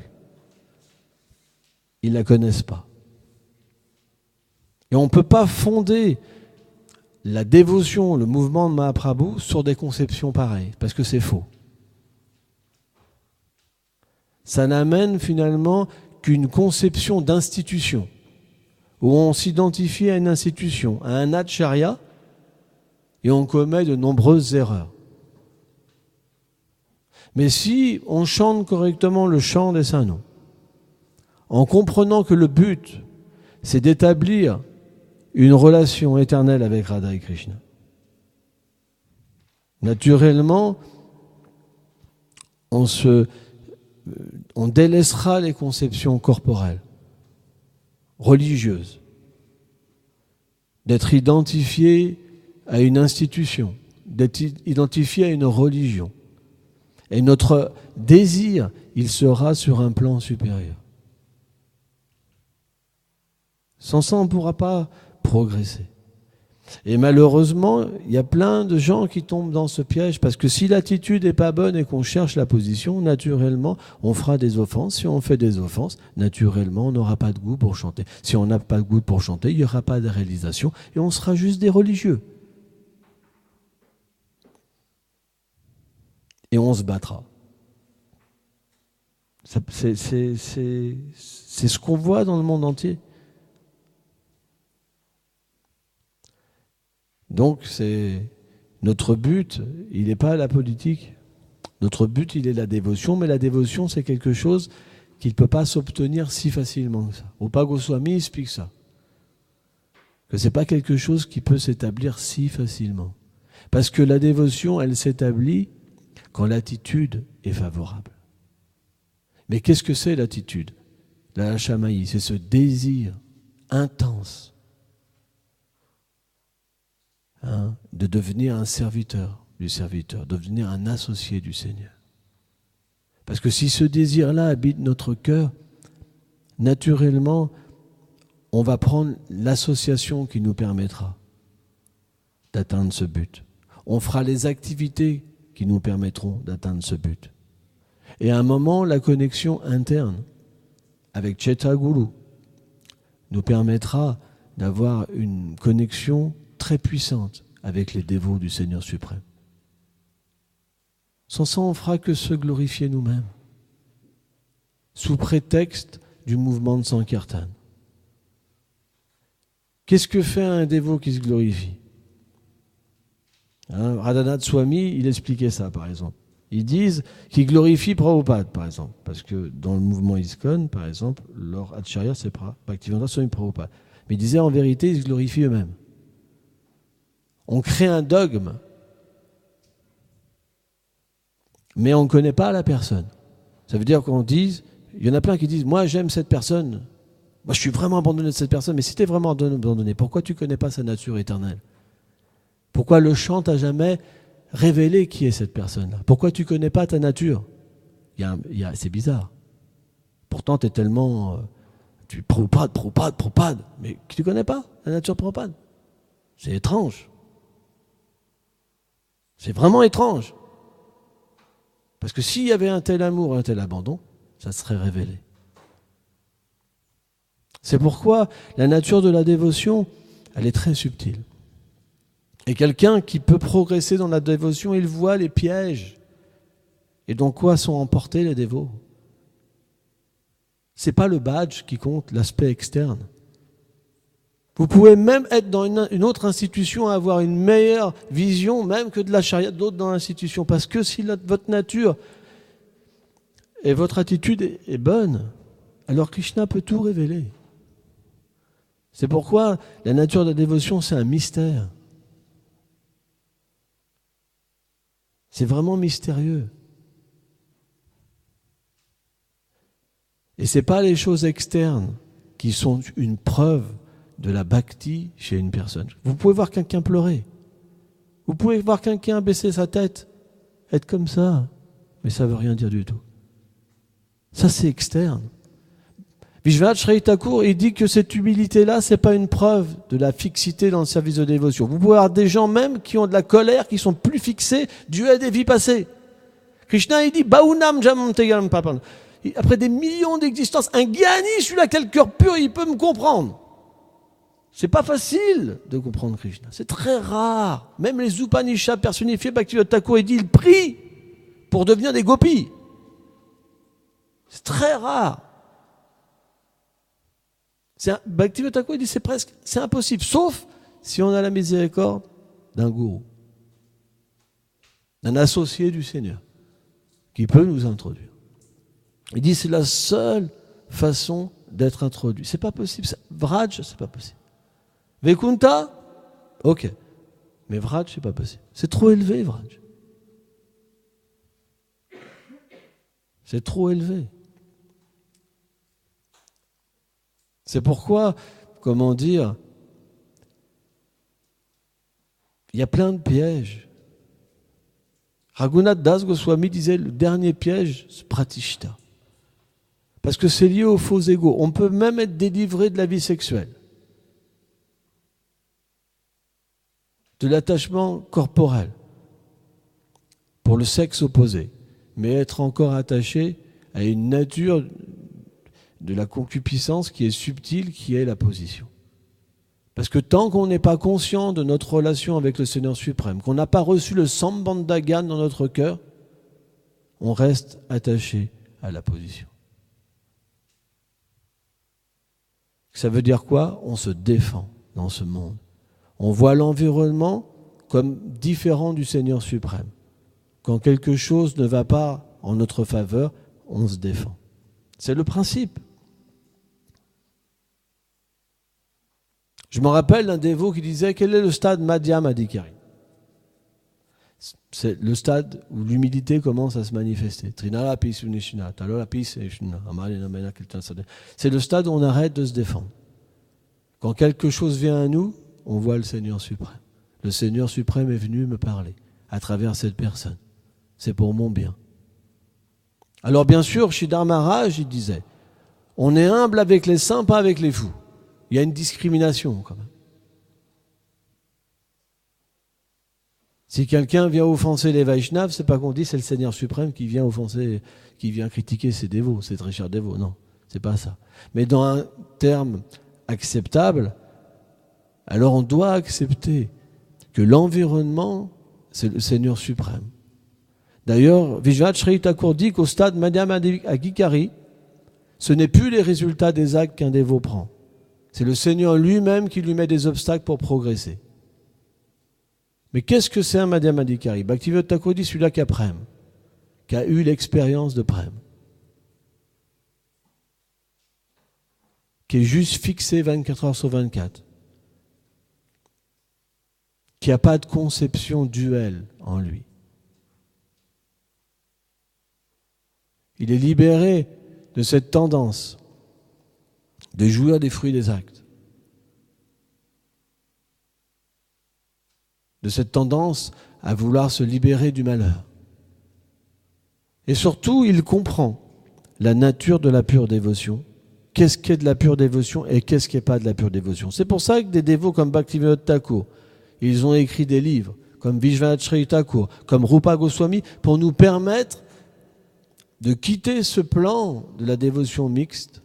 ils ne la connaissent pas. Et on ne peut pas fonder la dévotion, le mouvement de Mahaprabhu sur des conceptions pareilles, parce que c'est faux. Ça n'amène finalement qu'une conception d'institution, où on s'identifie à une institution, à un acharya, et on commet de nombreuses erreurs. Mais si on chante correctement le chant des saints noms, en comprenant que le but, c'est d'établir une relation éternelle avec Radha et Krishna, naturellement, on délaissera les conceptions corporelles, religieuses, d'être identifié à une institution, d'être identifié à une religion. Et notre désir, il sera sur un plan supérieur. Sans ça, on ne pourra pas progresser. Et malheureusement, il y a plein de gens qui tombent dans ce piège, parce que si l'attitude n'est pas bonne et qu'on cherche la position, naturellement, on fera des offenses. Si on fait des offenses, naturellement, on n'aura pas de goût pour chanter. Si on n'a pas de goût pour chanter, il n'y aura pas de réalisation et on sera juste des religieux. Et on se battra. C'est ce qu'on voit dans le monde entier. Donc, notre but, il n'est pas la politique. Notre but, il est la dévotion, mais la dévotion, c'est quelque chose qui ne peut pas s'obtenir si facilement que ça. Rupa Goswami explique ça. Que ce n'est pas quelque chose qui peut s'établir si facilement. Parce que la dévotion, elle s'établit quand l'attitude est favorable. Mais qu'est-ce que c'est l'attitude? La Shamaï, c'est ce désir intense de devenir un serviteur du serviteur, de devenir un associé du Seigneur. Parce que si ce désir-là habite notre cœur, naturellement, on va prendre l'association qui nous permettra d'atteindre ce but. On fera les activités qui nous permettront d'atteindre ce but. Et à un moment, la connexion interne avec Chaitanya Guru nous permettra d'avoir une connexion très puissante avec les dévots du Seigneur suprême. Sans ça, on ne fera que se glorifier nous-mêmes, sous prétexte du mouvement de Sankirtan. Qu'est-ce que fait un dévot qui se glorifie? Radhanath Swami, il expliquait ça, par exemple. Ils disent qu'ils glorifient Prabhupada, par exemple. Parce que dans le mouvement ISKCON, par exemple, leur acharya, c'est Bhaktivedanta Swami Prabhupada. Mais ils disaient en vérité, ils se glorifient eux-mêmes. On crée un dogme, mais on ne connaît pas la personne. Ça veut dire qu'on dise, il y en a plein qui disent, moi j'aime cette personne, moi je suis vraiment abandonné de cette personne, mais si tu es vraiment abandonné, pourquoi tu ne connais pas sa nature éternelle? Pourquoi le chant t'a jamais révélé qui est cette personne-là? Pourquoi tu ne connais pas ta nature? C'est bizarre. Pourtant tu es tellement... Prabhupada, mais tu ne connais pas la nature de Prabhupada. C'est étrange. C'est vraiment étrange. Parce que s'il y avait un tel amour, un tel abandon, ça serait révélé. C'est pourquoi la nature de la dévotion, elle est très subtile. Et quelqu'un qui peut progresser dans la dévotion, il voit les pièges. Et dans quoi sont emportés les dévots? Ce n'est pas le badge qui compte, l'aspect externe. Vous pouvez même être dans une autre institution, avoir une meilleure vision même que de l'acharya d'autres dans l'institution. Parce que si votre nature et votre attitude est bonne, alors Krishna peut tout révéler. C'est pourquoi la nature de la dévotion, c'est un mystère. C'est vraiment mystérieux. Et ce n'est pas les choses externes qui sont une preuve de la bhakti chez une personne. Vous pouvez voir quelqu'un pleurer. Vous pouvez voir quelqu'un baisser sa tête, être comme ça, mais ça ne veut rien dire du tout. Ça, c'est externe. Vishwanath Chaitanya Thakur, il dit que cette humilité-là, ce n'est pas une preuve de la fixité dans le service de dévotion. Vous pouvez avoir des gens même qui ont de la colère, qui sont plus fixés dû à des vies passées. Krishna, il dit, Baunam Jamam Tegalam Papan. Après des millions d'existences, un gyani, celui-là qui a le cœur pur, il peut me comprendre. C'est pas facile de comprendre Krishna. C'est très rare. Même les Upanishads personnifiés, Bhaktivinoda Thakur, il dit, ils prient pour devenir des gopis. C'est très rare. Bhaktivinoda Thakur, il dit, c'est impossible, sauf si on a la miséricorde d'un gourou, d'un associé du Seigneur, qui peut nous introduire. Il dit, c'est la seule façon d'être introduit. C'est pas possible. Vraj, c'est pas possible. Vaikuntha, ok. Mais Vraj, c'est pas possible. C'est trop élevé, Vraj. C'est trop élevé. C'est pourquoi, comment dire, il y a plein de pièges. Raghunath Das Goswami disait, le dernier piège, c'est Pratishta. Parce que c'est lié aux faux égaux. On peut même être délivré de la vie sexuelle, de l'attachement corporel pour le sexe opposé, mais être encore attaché à une nature de la concupiscence qui est subtile, qui est la position. Parce que tant qu'on n'est pas conscient de notre relation avec le Seigneur suprême, qu'on n'a pas reçu le Sambandha Gyan dans notre cœur, on reste attaché à la position. Ça veut dire quoi? On se défend dans ce monde. On voit l'environnement comme différent du Seigneur suprême. Quand quelque chose ne va pas en notre faveur, on se défend. C'est le principe. Je me rappelle d'un dévot qui disait, quel est le stade Madhyam Adhikari? C'est le stade où l'humilité commence à se manifester. C'est le stade où on arrête de se défendre. Quand quelque chose vient à nous, on voit le Seigneur suprême. Le Seigneur suprême est venu me parler à travers cette personne. C'est pour mon bien. Alors bien sûr, Sridhar Maharaj, il disait, on est humble avec les saints, pas avec les fous. Il y a une discrimination quand même. Si quelqu'un vient offenser les Vaishnavas, c'est pas qu'on dit c'est le Seigneur suprême qui vient offenser, qui vient critiquer ses dévots, ses très chers dévots. Non, c'est pas ça. Mais dans un terme acceptable, alors on doit accepter que l'environnement, c'est le Seigneur suprême. D'ailleurs, Vishwanath Chaitanya Thakur dit qu'au stade Madhyam Adhikari, ce n'est plus les résultats des actes qu'un dévot prend. C'est le Seigneur lui-même qui lui met des obstacles pour progresser. Mais qu'est-ce que c'est un Madhyam Adhikari? Bhaktivinoda Thakur dit celui-là qui a prem, qui a eu l'expérience de prem, qui est juste fixé 24 heures sur 24, qui n'a pas de conception duelle en lui. Il est libéré de cette tendance de jouir des fruits des actes, de cette tendance à vouloir se libérer du malheur. Et surtout, il comprend la nature de la pure dévotion. Qu'est-ce qu'est de la pure dévotion et qu'est-ce qui n'est pas de la pure dévotion. C'est pour ça que des dévots comme Bhaktivinoda Thakur, ils ont écrit des livres, comme Vishwanath Chaitanya Thakur, comme Rupa Goswami, pour nous permettre de quitter ce plan de la dévotion mixte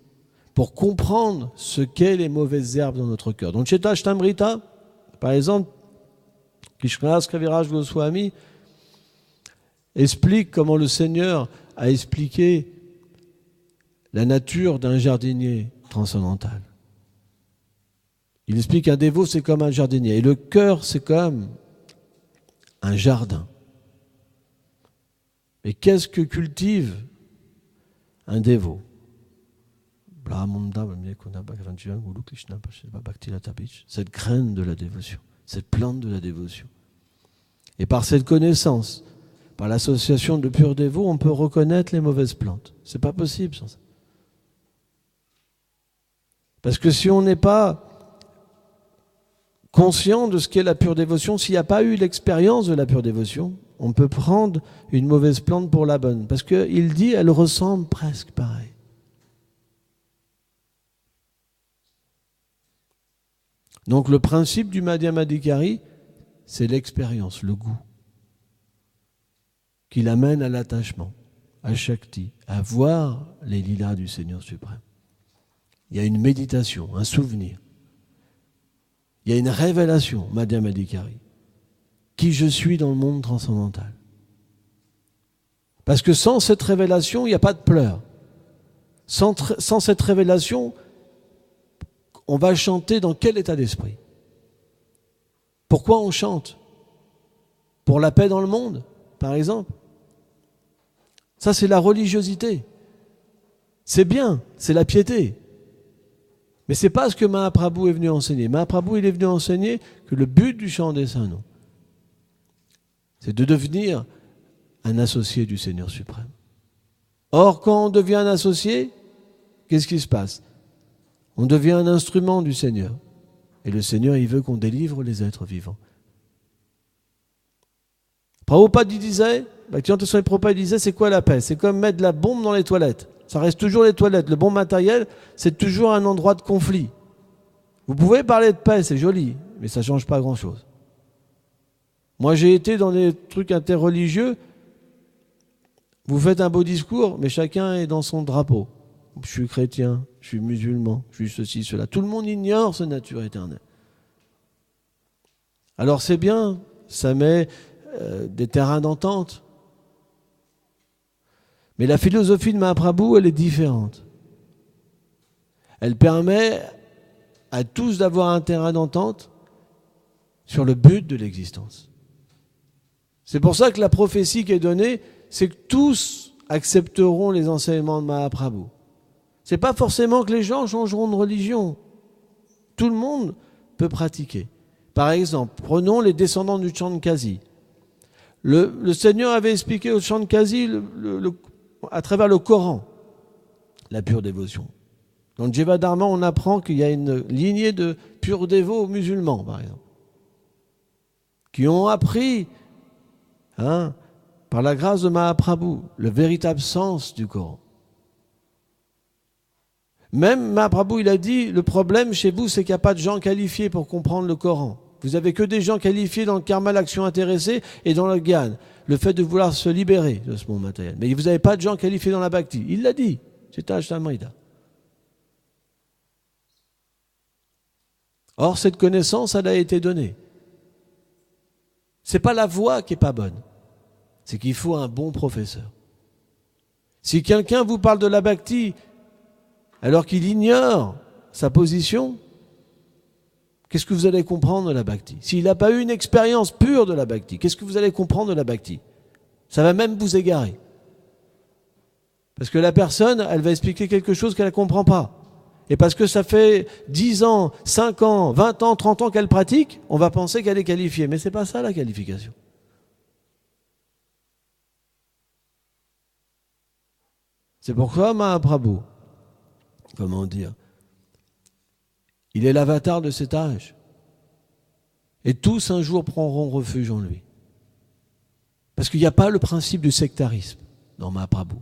pour comprendre ce qu'est les mauvaises herbes dans notre cœur. Donc, Chaitanya, par exemple, Krishnadas Kaviraj Goswami explique comment le Seigneur a expliqué la nature d'un jardinier transcendantal. Il explique qu'un dévot, c'est comme un jardinier. Et le cœur, c'est comme un jardin. Mais qu'est-ce que cultive un dévot? Cette graine de la dévotion, cette plante de la dévotion. Et par cette connaissance, Par l'association de purs dévots, on peut reconnaître les mauvaises plantes. C'est pas possible sans ça. Parce que si on n'est pas conscient de ce qu'est la pure dévotion, s'il n'y a pas eu l'expérience de la pure dévotion, on peut prendre une mauvaise plante pour la bonne. Parce qu'il dit, elle ressemble presque pareil. Donc le principe du Madhyamadikari, c'est l'expérience, le goût, qui l'amène à l'attachement, à Shakti, à voir les lilas du Seigneur suprême. Il y a une méditation, un souvenir. Il y a une révélation, Madhyamadikari. Qui je suis dans le monde transcendantal. Parce que sans cette révélation, il n'y a pas de pleurs. Sans cette révélation, on va chanter dans quel état d'esprit? Pourquoi on chante? Pour la paix dans le monde, par exemple. Ça, c'est la religiosité. C'est bien, c'est la piété. Mais ce n'est pas ce que Mahaprabhu est venu enseigner. Mahaprabhu, il est venu enseigner que le but du chant des saints noms, c'est de devenir un associé du Seigneur suprême. Or, quand on devient un associé, qu'est-ce qui se passe? On devient un instrument du Seigneur. Et le Seigneur, il veut qu'on délivre les êtres vivants. Prabhupada disait, Bhaktivedanta Swami Prabhupada disait, c'est quoi la paix? C'est comme mettre de la bombe dans les toilettes. Ça reste toujours les toilettes. Le bon matériel, c'est toujours un endroit de conflit. Vous pouvez parler de paix, c'est joli, mais ça ne change pas grand-chose. Moi, j'ai été dans des trucs interreligieux. Vous faites un beau discours, mais chacun est dans son drapeau. Je suis chrétien, je suis musulman, je suis ceci, cela. Tout le monde ignore ce nature éternelle. Alors c'est bien, ça met des terrains d'entente. Mais la philosophie de Mahaprabhu, elle est différente. Elle permet à tous d'avoir un terrain d'entente sur le but de l'existence. C'est pour ça que la prophétie qui est donnée, c'est que tous accepteront les enseignements de Mahaprabhu. Ce n'est pas forcément que les gens changeront de religion. Tout le monde peut pratiquer. Par exemple, prenons les descendants du Chandkasi. Le Seigneur avait expliqué au Chandkasi à travers le Coran la pure dévotion. Dans le Jivadharma, on apprend qu'il y a une lignée de purs dévots musulmans, par exemple, qui ont appris, par la grâce de Mahaprabhu, le véritable sens du Coran. Même Mahaprabhu, il a dit, le problème chez vous, c'est qu'il n'y a pas de gens qualifiés pour comprendre le Coran. Vous n'avez que des gens qualifiés dans le karma, l'action intéressée et dans le gyan, le fait de vouloir se libérer de ce monde matériel. Mais vous n'avez pas de gens qualifiés dans la bhakti. Il l'a dit, c'est Ashtamrita. Or, cette connaissance, elle a été donnée. Ce n'est pas la voie qui n'est pas bonne. C'est qu'il faut un bon professeur. Si quelqu'un vous parle de la bhakti alors qu'il ignore sa position, qu'est-ce que vous allez comprendre de la bhakti? S'il n'a pas eu une expérience pure de la bhakti, qu'est-ce que vous allez comprendre de la bhakti? Ça va même vous égarer. Parce que la personne, elle va expliquer quelque chose qu'elle ne comprend pas. Et parce que ça fait 10 ans, 5 ans, 20 ans, 30 ans qu'elle pratique, on va penser qu'elle est qualifiée. Mais ce n'est pas ça la qualification. C'est pourquoi Mahaprabhu, comment dire, il est l'avatar de cet âge. Et tous un jour prendront refuge en lui. Parce qu'il n'y a pas le principe du sectarisme dans Mahaprabhu.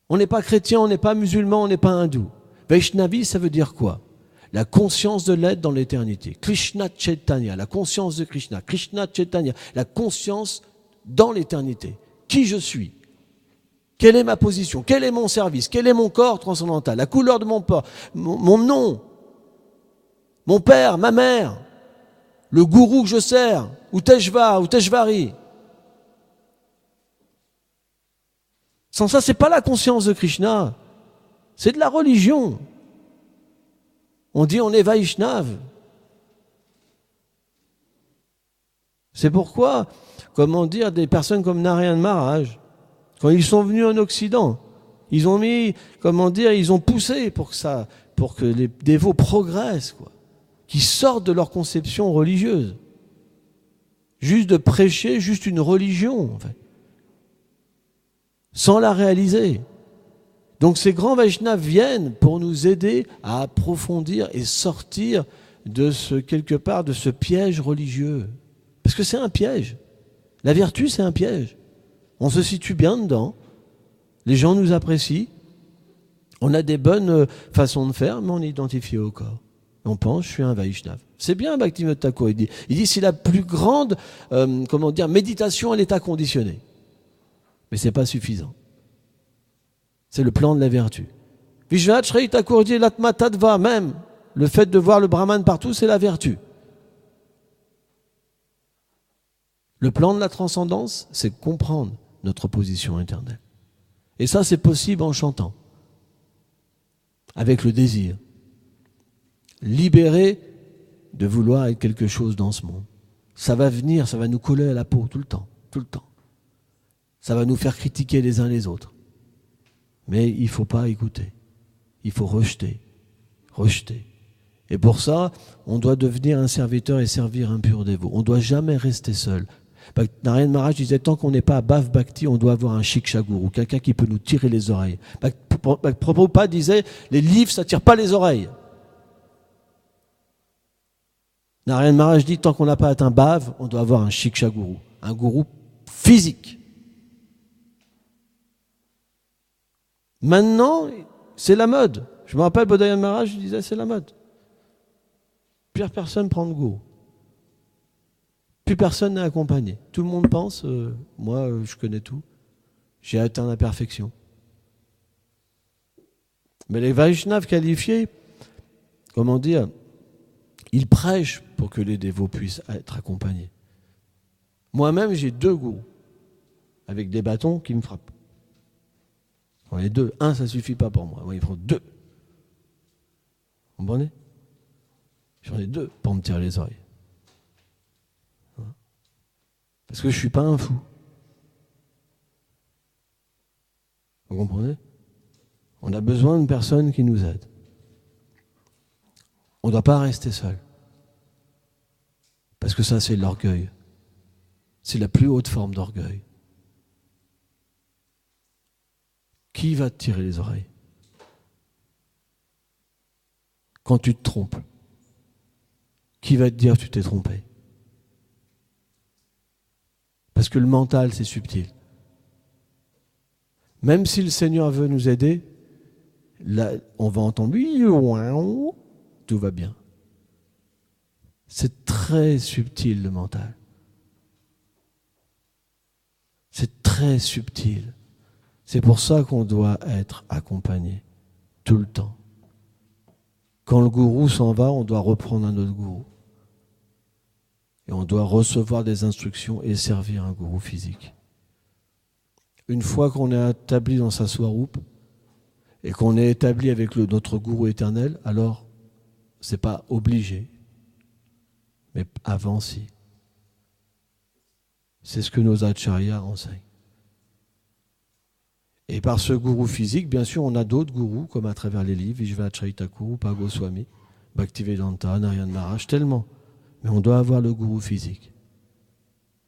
On n'est pas chrétien, on n'est pas musulman, on n'est pas hindou. Vaishnavi, ça veut dire quoi? La conscience de l'être dans l'éternité. Krishna Chaitanya, la conscience de Krishna. Krishna Chaitanya, la conscience dans l'éternité. Qui je suis? Quelle est ma position? Quel est mon service? Quel est mon corps transcendantal? La couleur de mon corps? Mon nom? Mon père? Ma mère? Le gourou que je sers? Ou Teshva? Ou Teshvari? Sans ça, ce n'est pas la conscience de Krishna. C'est de la religion. On dit on est Vaishnav. C'est pourquoi, comment dire, des personnes comme Narayan Maharaj, quand ils sont venus en Occident, ils ont mis, comment dire, ils ont poussé pour que les dévots progressent, quoi, qu'ils sortent de leur conception religieuse. juste de prêcher juste une religion, en fait, sans la réaliser. Donc ces grands Vaishnavas viennent pour nous aider à approfondir et sortir de quelque part de ce piège religieux. Parce que c'est un piège. La vertu, c'est un piège. On se situe bien dedans. Les gens nous apprécient. On a des bonnes façons de faire, mais on est identifié au corps. On pense, je suis un Vaishnava. C'est bien, Bhaktivinoda Thakur, il dit c'est la plus grande méditation à l'état conditionné. Mais ce n'est pas suffisant. C'est le plan de la vertu. Vishwanath Chakravarti Thakur dit l'atma tattva, même le fait de voir le Brahman partout, c'est la vertu. Le plan de la transcendance, c'est comprendre notre position éternelle. Et ça, c'est possible en chantant, avec le désir. Libéré de vouloir être quelque chose dans ce monde. Ça va venir, ça va nous coller à la peau tout le temps, tout le temps. Ça va nous faire critiquer les uns les autres. Mais il ne faut pas écouter. Il faut rejeter. Rejeter. Et pour ça, on doit devenir un serviteur et servir un pur dévot. On ne doit jamais rester seul. Narayana Maharaj disait, tant qu'on n'est pas à Bhav Bhakti, on doit avoir un Shiksha Guru, quelqu'un qui peut nous tirer les oreilles. Prabhupada disait, les livres, ça ne tire pas les oreilles. Narayana Maharaj dit, tant qu'on n'a pas atteint Bhav, on doit avoir un Shiksha Guru, un gourou physique. Maintenant, c'est la mode. Je me rappelle, Bodhayan Maharaj disait, c'est la mode. Plus personne prend de gourou. Plus personne n'est accompagné. Tout le monde pense, moi je connais tout, j'ai atteint la perfection. Mais les Vaishnavas qualifiés, comment dire, ils prêchent pour que les dévots puissent être accompagnés. Moi-même, j'ai 2 gourous, avec des bâtons qui me frappent. Les 2, 1, ça ne suffit pas pour moi. Moi, il faut 2. Vous comprenez ? J'en ai 2 pour me tirer les oreilles. Parce que je ne suis pas un fou. Vous comprenez ? On a besoin de personnes qui nous aident. On ne doit pas rester seul. Parce que ça, c'est l'orgueil. C'est la plus haute forme d'orgueil. Qui va te tirer les oreilles ? Quand tu te trompes, qui va te dire que tu t'es trompé ? Parce que le mental, c'est subtil. Même si le Seigneur veut nous aider, là, on va entendre « tout va bien ». C'est très subtil, le mental. C'est très subtil. C'est pour ça qu'on doit être accompagné tout le temps. Quand le gourou s'en va, on doit reprendre un autre gourou. Et on doit recevoir des instructions et servir un gourou physique. Une fois qu'on est établi dans sa swarup et qu'on est établi avec notre gourou éternel, alors ce n'est pas obligé, mais avant si. C'est ce que nos acharyas enseignent. Et par ce gourou physique, bien sûr, on a d'autres gourous, comme à travers les livres, Vishwanath Chakravarti Thakur, Rupa Goswami, Bhaktivedanta, Narayana Maharaj, tellement. Mais on doit avoir le gourou physique.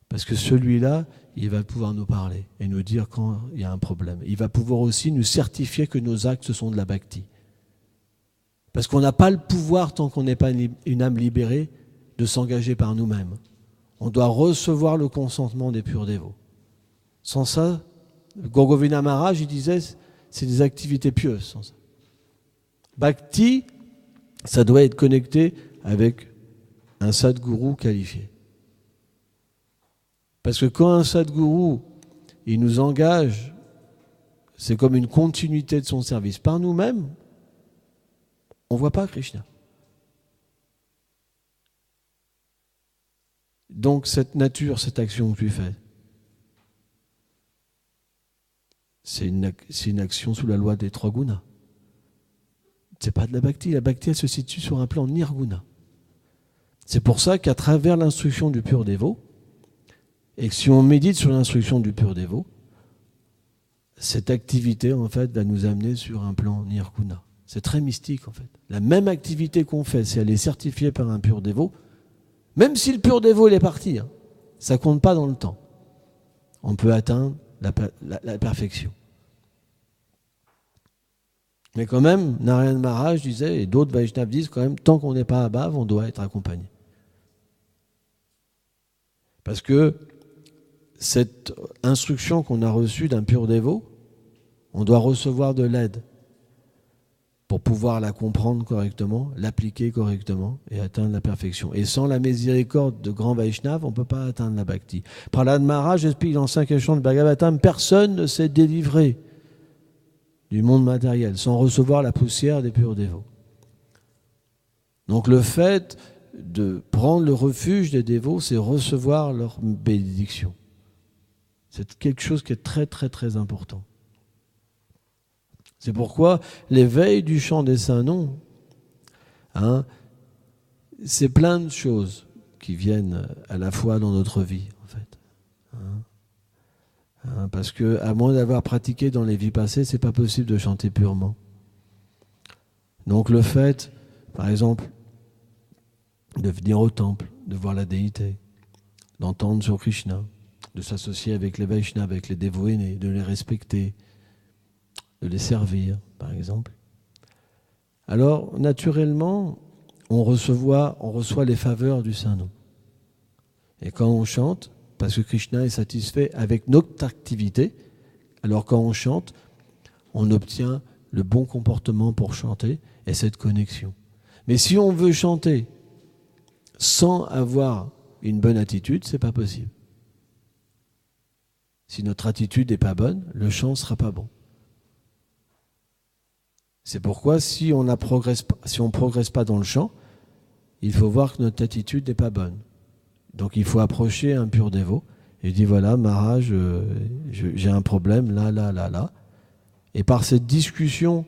Parce que celui-là, il va pouvoir nous parler et nous dire quand il y a un problème. Il va pouvoir aussi nous certifier que nos actes sont de la bhakti. Parce qu'on n'a pas le pouvoir, tant qu'on n'est pas une âme libérée, de s'engager par nous-mêmes. On doit recevoir le consentement des purs dévots. Sans ça, Gaura Govinda Maharaj, il disait, c'est des activités pieuses. Sans ça. Bhakti, ça doit être connecté avec un sadguru qualifié. Parce que quand un sadguru, il nous engage, c'est comme une continuité de son service. Par nous-mêmes, on ne voit pas Krishna. Donc cette nature, cette action que tu fais, c'est une action sous la loi des 3 gunas. Ce n'est pas de la bhakti. La bhakti, elle se situe sur un plan nirguna. C'est pour ça qu'à travers l'instruction du pur dévot, et que si on médite sur l'instruction du pur dévot, cette activité, en fait, va nous amener sur un plan nirguna. C'est très mystique, en fait. La même activité qu'on fait, si elle est certifiée par un pur dévot, même si le pur dévot il est parti, Ça compte pas dans le temps. On peut atteindre la perfection. Mais quand même, Narayana Maharaj disait, et d'autres Vaishnavas disent quand même, tant qu'on n'est pas à Bhav, on doit être accompagné. Parce que cette instruction qu'on a reçue d'un pur dévot, on doit recevoir de l'aide pour pouvoir la comprendre correctement, l'appliquer correctement et atteindre la perfection. Et sans la miséricorde de grands Vaishnavas, on ne peut pas atteindre la bhakti. Prahlad Maharaj explique dans le 5e chant de Bhagavatam, personne ne s'est délivré du monde matériel sans recevoir la poussière des purs dévots. Donc le fait de prendre le refuge des dévots, c'est recevoir leur bénédiction. C'est quelque chose qui est très très très important. C'est pourquoi l'éveil du chant des saints noms, c'est plein de choses qui viennent à la fois dans notre vie, en fait. Parce que, à moins d'avoir pratiqué dans les vies passées, c'est pas possible de chanter purement. Donc le fait, par exemple, de venir au temple, de voir la déité, d'entendre sur Krishna, de s'associer avec les Vaishnavas, avec les dévots aînés, de les respecter, de les servir, par exemple. Alors, naturellement, on reçoit les faveurs du Saint-Nom. Et quand on chante, parce que Krishna est satisfait avec notre activité, alors quand on chante, on obtient le bon comportement pour chanter et cette connexion. Mais si on veut chanter sans avoir une bonne attitude, c'est pas possible. Si notre attitude n'est pas bonne, le chant ne sera pas bon. C'est pourquoi si on ne progresse pas dans le chant, il faut voir que notre attitude n'est pas bonne. Donc il faut approcher un pur dévot et dire voilà, Maharaj, j'ai un problème là. Et par cette discussion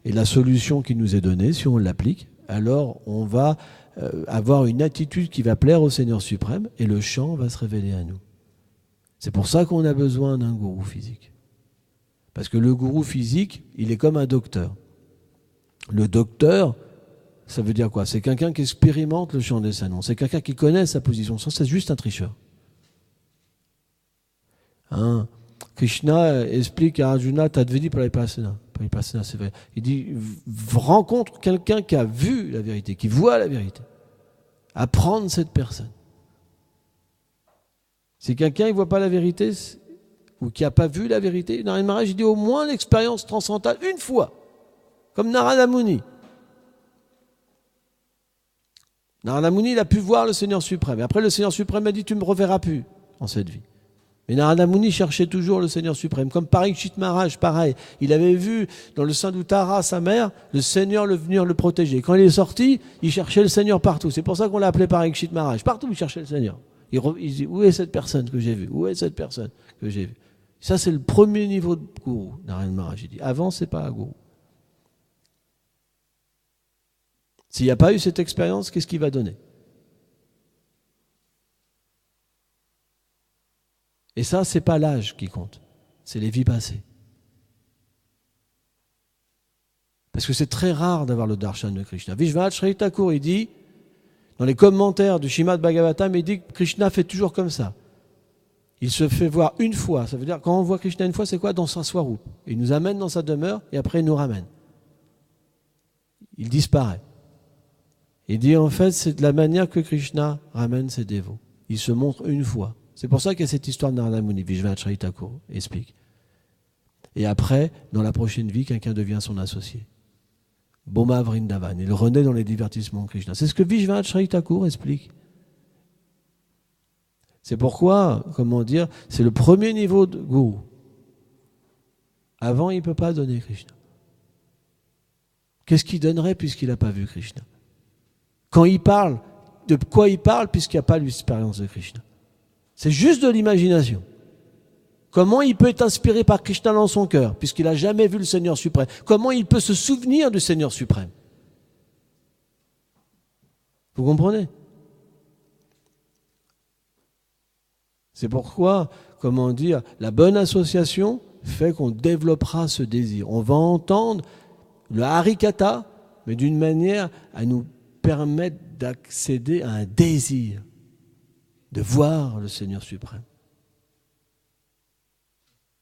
et la solution qui nous est donnée, si on l'applique, alors on va avoir une attitude qui va plaire au Seigneur suprême et le chant va se révéler à nous. C'est pour ça qu'on a besoin d'un gourou physique. Parce que le gourou physique, il est comme un docteur. Le docteur, ça veut dire quoi? C'est quelqu'un qui expérimente le chant des saints noms. C'est quelqu'un qui connaît sa position. Ça, c'est juste un tricheur. Krishna explique à Arjuna, Tadvedi Paripasana. Paripasana, c'est vrai. Il dit, rencontre quelqu'un qui a vu la vérité, qui voit la vérité. Apprendre cette personne. Si quelqu'un ne voit pas la vérité, ou qui n'a pas vu la vérité, Narayana Maharaj, il dit au moins l'expérience transcendantale une fois. Comme Narada Muni. Narada Muni, il a pu voir le Seigneur suprême. Et après, le Seigneur suprême a dit, tu ne me reverras plus en cette vie. Mais Narada Muni cherchait toujours le Seigneur suprême. Comme Parikshit Maharaj, pareil. Il avait vu dans le sein d'Uttara, sa mère, le Seigneur venir le protéger. Quand il est sorti, il cherchait le Seigneur partout. C'est pour ça qu'on l'a appelé Parikshit Maharaj. Partout, il cherchait le Seigneur. Il dit, où est cette personne que j'ai vue? Où est cette personne que j'ai vue? Ça, c'est le premier niveau de gourou, Narayana Maharaj. Il dit, avant, c'est pas un gourou. S'il n'y a pas eu cette expérience, qu'est-ce qu'il va donner? Et ça, c'est pas l'âge qui compte, c'est les vies passées. Parce que c'est très rare d'avoir le darshan de Krishna. Vishwanath Chaitanya Thakur, il dit, dans les commentaires du Srimad Bhagavatam, il dit que Krishna fait toujours comme ça. Il se fait voir une fois. Ça veut dire, quand on voit Krishna une fois, c'est quoi? Dans sa swarup. Il nous amène dans sa demeure et après il nous ramène. Il disparaît. Il dit en fait, c'est de la manière que Krishna ramène ses dévots. Il se montre une fois. C'est pour ça qu'il y a cette histoire de Narada Muni, Vishwanath Chaitanya Thakur explique. Et après, dans la prochaine vie, quelqu'un devient son associé. Boma Vrindavan, il renaît dans les divertissements de Krishna. C'est ce que Vishwanath Chaitanya Thakur explique. C'est pourquoi, comment dire, c'est le premier niveau de gourou. Avant, il ne peut pas donner Krishna. Qu'est-ce qu'il donnerait puisqu'il n'a pas vu Krishna? Quand il parle, de quoi il parle puisqu'il n'y a pas l'expérience de Krishna? C'est juste de l'imagination. Comment il peut être inspiré par Krishna dans son cœur puisqu'il n'a jamais vu le Seigneur suprême? Comment il peut se souvenir du Seigneur suprême? Vous comprenez? C'est pourquoi, comment dire, la bonne association fait qu'on développera ce désir. On va entendre le harikata, mais d'une manière à nous permettre d'accéder à un désir de voir le Seigneur suprême,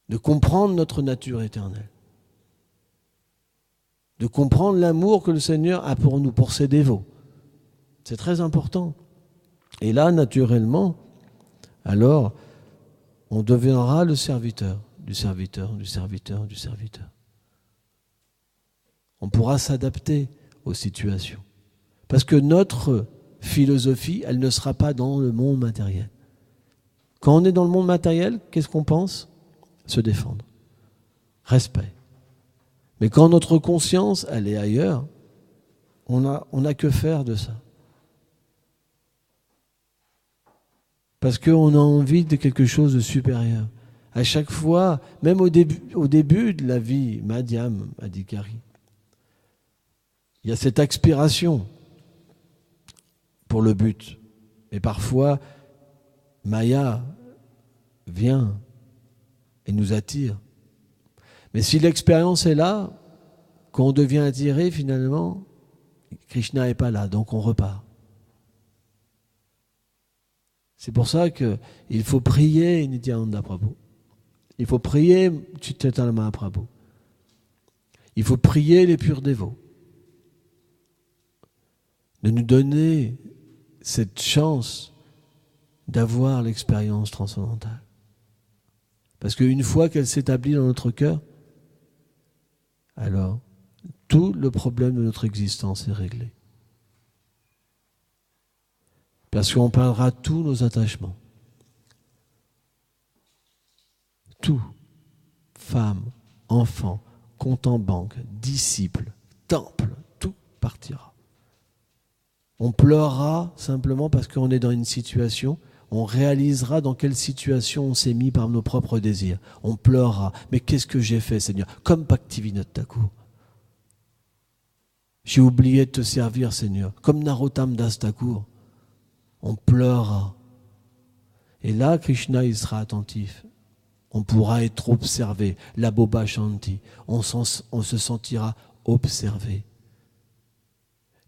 de comprendre notre nature éternelle, de comprendre l'amour que le Seigneur a pour nous, pour ses dévots. C'est très important. Et là, naturellement, alors, on deviendra le serviteur, du serviteur, du serviteur, du serviteur. On pourra s'adapter aux situations. Parce que notre philosophie, elle ne sera pas dans le monde matériel. Quand on est dans le monde matériel, qu'est-ce qu'on pense ? Se défendre. Respect. Mais quand notre conscience, elle est ailleurs, on n'a que faire de ça. Parce qu'on a envie de quelque chose de supérieur. À chaque fois, même au début de la vie, Madhyam, Adhikari, il y a cette aspiration pour le but. Et parfois, Maya vient et nous attire. Mais si l'expérience est là, quand on devient attiré, finalement, Krishna n'est pas là, donc on repart. C'est pour ça qu'il faut prier Nityananda Prabhu. Il faut prier Chaitanya Mahaprabhu. Il faut prier les purs dévots de nous donner cette chance d'avoir l'expérience transcendantale. Parce qu'une fois qu'elle s'établit dans notre cœur, alors tout le problème de notre existence est réglé. Parce qu'on perdra tous nos attachements. Tout, femme, enfant, compte en banque, disciple, temple, tout partira. On pleurera simplement parce qu'on est dans une situation, on réalisera dans quelle situation on s'est mis par nos propres désirs. On pleurera. Mais qu'est-ce que j'ai fait, Seigneur ? Comme Bhaktivinoda Thakur. J'ai oublié de te servir, Seigneur. Comme Narottam Das Thakur. On pleurera. Et là, Krishna, il sera attentif. On pourra être observé. La Boba Shanti. On se sentira observé.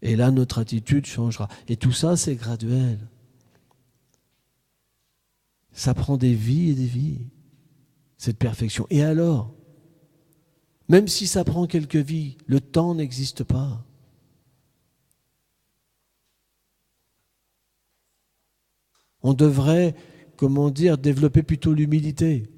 Et là, notre attitude changera. Et tout ça, c'est graduel. Ça prend des vies et des vies, cette perfection. Et alors, même si ça prend quelques vies, le temps n'existe pas. On devrait, développer plutôt l'humilité,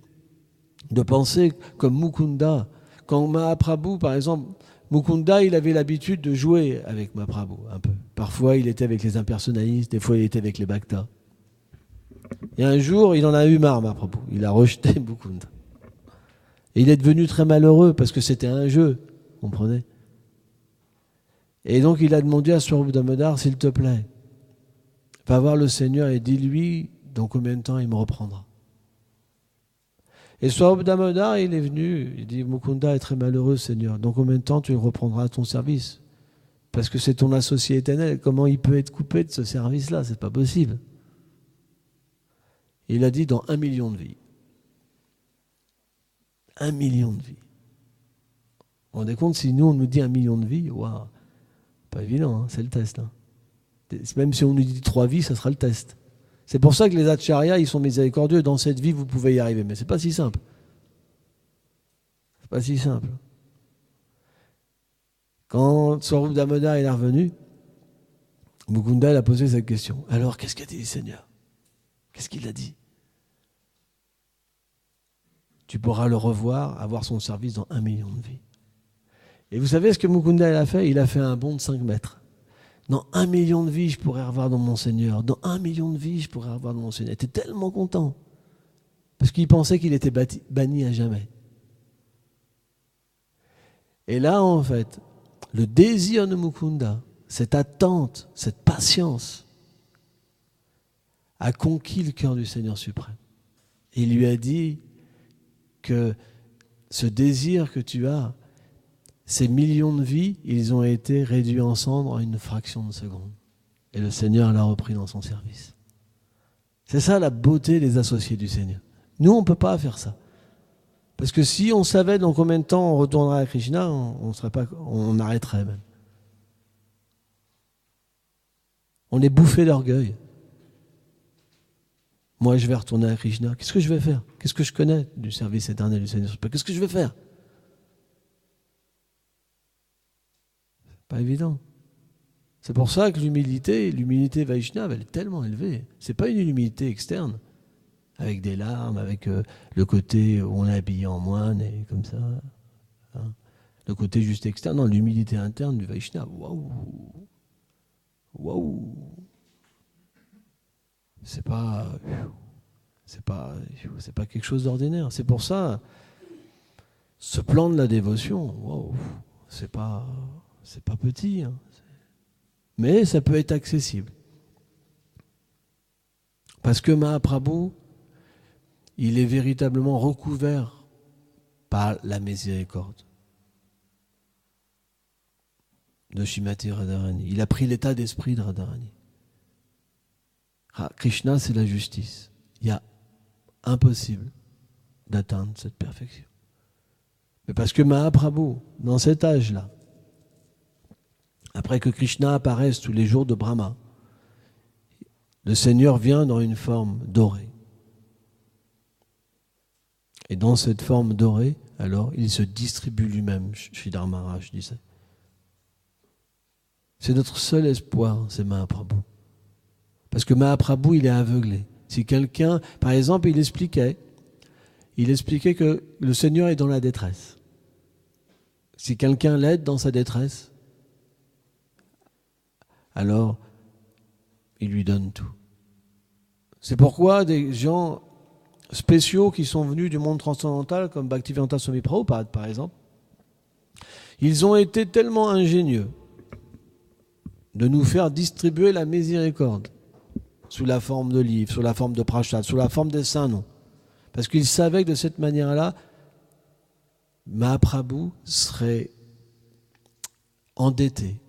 de penser comme Mukunda. Quand Mahaprabhu, par exemple, Mukunda, il avait l'habitude de jouer avec Mahaprabhu un peu. Parfois, il était avec les impersonnalistes, des fois, il était avec les bhaktas. Et un jour, il en a eu marre, Mahaprabhu. Il a rejeté Mukunda. Et il est devenu très malheureux parce que c'était un jeu, vous comprenez ? Et donc, il a demandé à Swarup Damodar, s'il te plaît, va voir le Seigneur et dis-lui dans combien de temps il me reprendra. Et Swarup Damodar, il est venu, il dit, Mukunda est très malheureux, Seigneur. Dans combien de temps tu le reprendras à ton service ? Parce que c'est ton associé éternel. Comment il peut être coupé de ce service-là ? C'est pas possible. Il a dit dans 1 million de vies. 1 million de vies. Vous vous rendez compte, si nous on nous dit 1 million de vies, waouh, pas évident, hein, c'est le test. Hein. Même si on nous dit 3 vies, ça sera le test. C'est pour ça que les acharyas, ils sont miséricordieux. Dans cette vie, vous pouvez y arriver. Mais c'est pas si simple. C'est pas si simple. Quand Swarup Damodar est revenu, Mukunda a posé cette question. Alors, qu'est-ce qu'a dit le Seigneur ? Qu'est-ce qu'il a dit ? Tu pourras le revoir, avoir son service dans 1 million de vies. Et vous savez ce que Mukunda a fait ? Il a fait un bond de 5 mètres. Dans 1 million de vies, je pourrais revoir dans mon Seigneur. Dans 1 million de vies, je pourrais revoir dans mon Seigneur. Il était tellement content. Parce qu'il pensait qu'il était banni à jamais. Et là, en fait, le désir de Mukunda, cette attente, cette patience, a conquis le cœur du Seigneur suprême. Et il lui a dit que ce désir que tu as, ces millions de vies, ils ont été réduits en cendres en une fraction de seconde. Et le Seigneur l'a repris dans son service. C'est ça la beauté des associés du Seigneur. Nous, on ne peut pas faire ça. Parce que si on savait dans combien de temps on retournerait à Krishna, on arrêterait même. On est bouffé d'orgueil. Moi, je vais retourner à Krishna. Qu'est-ce que je vais faire? Qu'est-ce que je connais du service éternel du Seigneur? Qu'est-ce que je vais faire? Pas évident. C'est pour ça que l'humilité Vaishnava, elle est tellement élevée. C'est pas une humilité externe, avec des larmes, avec le côté où on est habillé en moine et comme ça. Hein. Le côté juste externe, non, l'humilité interne du Vaishnava. Waouh! Waouh! C'est pas quelque chose d'ordinaire. C'est pour ça, ce plan de la dévotion, waouh, c'est pas petit, hein. Mais ça peut être accessible. Parce que Mahaprabhu, il est véritablement recouvert par la miséricorde de Srimati Radharani. Il a pris l'état d'esprit de Radharani. Krishna, c'est la justice. Il y a impossible d'atteindre cette perfection. Mais parce que Mahaprabhu, dans cet âge-là, après que Krishna apparaisse tous les jours de Brahma, le Seigneur vient dans une forme dorée. Et dans cette forme dorée, alors, il se distribue lui-même, Sridhar Maharaj disait. C'est notre seul espoir, c'est Mahaprabhu. Parce que Mahaprabhu, il est aveuglé. Si quelqu'un, par exemple, il expliquait que le Seigneur est dans la détresse. Si quelqu'un l'aide dans sa détresse, alors il lui donne tout. C'est pourquoi des gens spéciaux qui sont venus du monde transcendantal, comme Bhaktivedanta Swami Prabhupada par exemple, ils ont été tellement ingénieux de nous faire distribuer la miséricorde sous la forme de livres, sous la forme de prashad, sous la forme des saints noms. Parce qu'ils savaient que de cette manière-là, Mahaprabhu serait endetté.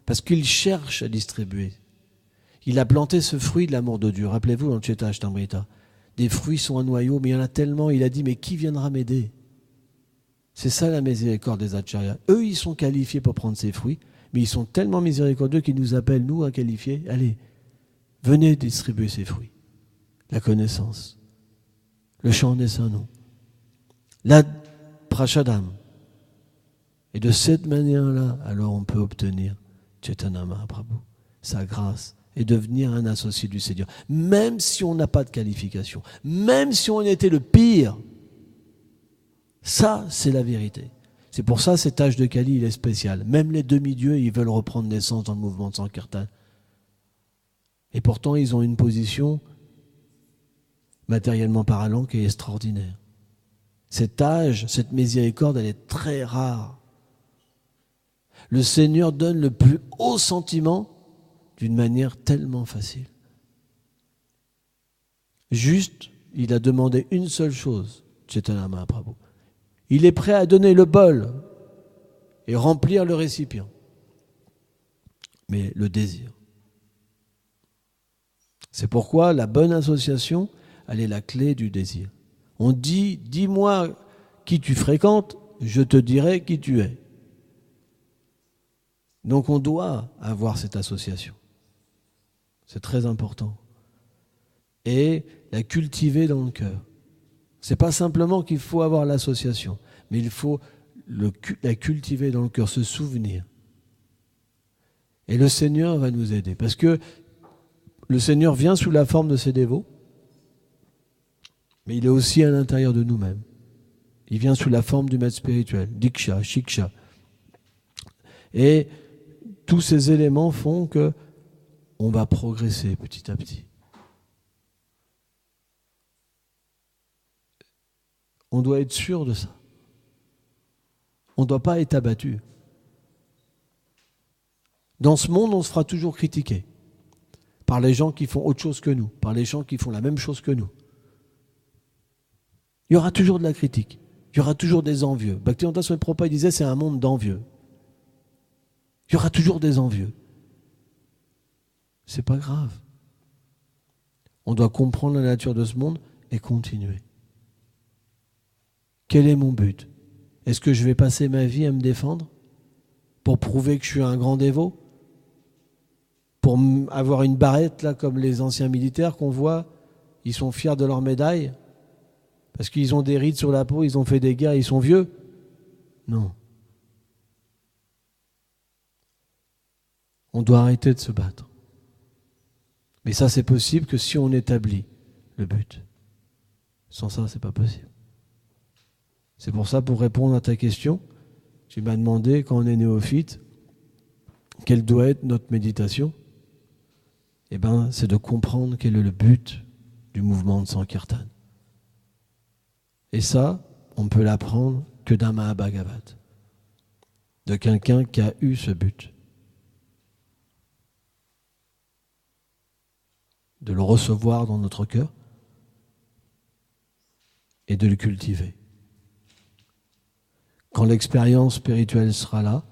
Parce qu'il cherche à distribuer. Il a planté ce fruit de l'amour de Dieu. Rappelez-vous dans le Chaitanya-charitamrita. Des fruits sont un noyau, mais il y en a tellement. Il a dit, mais qui viendra m'aider? C'est ça la miséricorde des acharyas. Eux, ils sont qualifiés pour prendre ces fruits, mais ils sont tellement miséricordieux qu'ils nous appellent, nous, à qualifier. Allez, venez distribuer ces fruits. La connaissance, le chant des saints noms, la prashadam. Et de cette manière-là, alors on peut obtenir Chaitanya Mahaprabhu, sa grâce, et devenir un associé du Seigneur. Même si on n'a pas de qualification, même si on était le pire, ça, c'est la vérité. C'est pour ça cet âge de Kali, il est spécial. Même les demi-dieux, ils veulent reprendre naissance dans le mouvement de Sankirtan. Et pourtant, ils ont une position, matériellement parlant, qui est extraordinaire. Cet âge, cette miséricorde, elle est très rare. Le Seigneur donne le plus haut sentiment d'une manière tellement facile. Juste, il a demandé une seule chose, Chaitanya Mahaprabhu. Il est prêt à donner le bol et remplir le récipient. Mais le désir. C'est pourquoi la bonne association, elle est la clé du désir. On dit, dis-moi qui tu fréquentes, je te dirai qui tu es. Donc on doit avoir cette association. C'est très important. Et la cultiver dans le cœur. Ce n'est pas simplement qu'il faut avoir l'association, mais il faut la cultiver dans le cœur, se souvenir. Et le Seigneur va nous aider. Parce que le Seigneur vient sous la forme de ses dévots, mais il est aussi à l'intérieur de nous-mêmes. Il vient sous la forme du maître spirituel, Diksha, Shiksha. Et tous ces éléments font que on va progresser petit à petit. On doit être sûr de ça. On ne doit pas être abattu. Dans ce monde, on se fera toujours critiquer par les gens qui font autre chose que nous, par les gens qui font la même chose que nous. Il y aura toujours de la critique. Il y aura toujours des envieux. Bhaktivedanta Swami Prabhupada disait c'est un monde d'envieux. Il y aura toujours des envieux. C'est pas grave. On doit comprendre la nature de ce monde et continuer. Quel est mon but? Est-ce que je vais passer ma vie à me défendre pour prouver que je suis un grand dévot? Pour avoir une barrette là comme les anciens militaires qu'on voit Ils sont fiers de leur médaille parce qu'ils ont des rides sur la peau, ils ont fait des guerres, ils sont vieux? Non. On doit arrêter de se battre. Mais ça, c'est possible que si on établit le but. Sans ça, c'est pas possible. C'est pour ça, pour répondre à ta question, tu m'as demandé, quand on est néophyte, quelle doit être notre méditation? Eh bien, c'est de comprendre quel est le but du mouvement de Sankirtan. Et ça, on peut l'apprendre que d'un Mahabhagavat, de quelqu'un qui a eu ce but. De le recevoir dans notre cœur et de le cultiver. Quand l'expérience spirituelle sera là,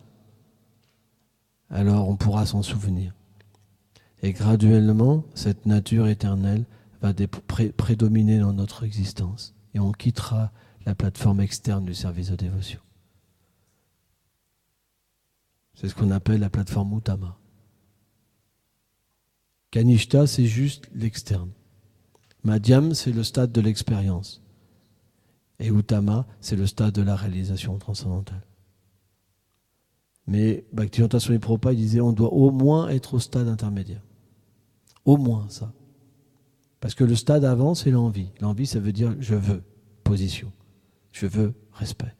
alors on pourra s'en souvenir. Et graduellement, cette nature éternelle va prédominer dans notre existence. Et on quittera la plateforme externe du service de dévotion. C'est ce qu'on appelle la plateforme Uttama. Kanishta, c'est juste l'externe. Madhyam, c'est le stade de l'expérience. Et Uttama, c'est le stade de la réalisation transcendantale. Mais Bhaktivedanta Swami Prabhupada disait on doit au moins être au stade intermédiaire. Au moins ça. Parce que le stade avant, c'est l'envie. L'envie, ça veut dire je veux position. Je veux respect.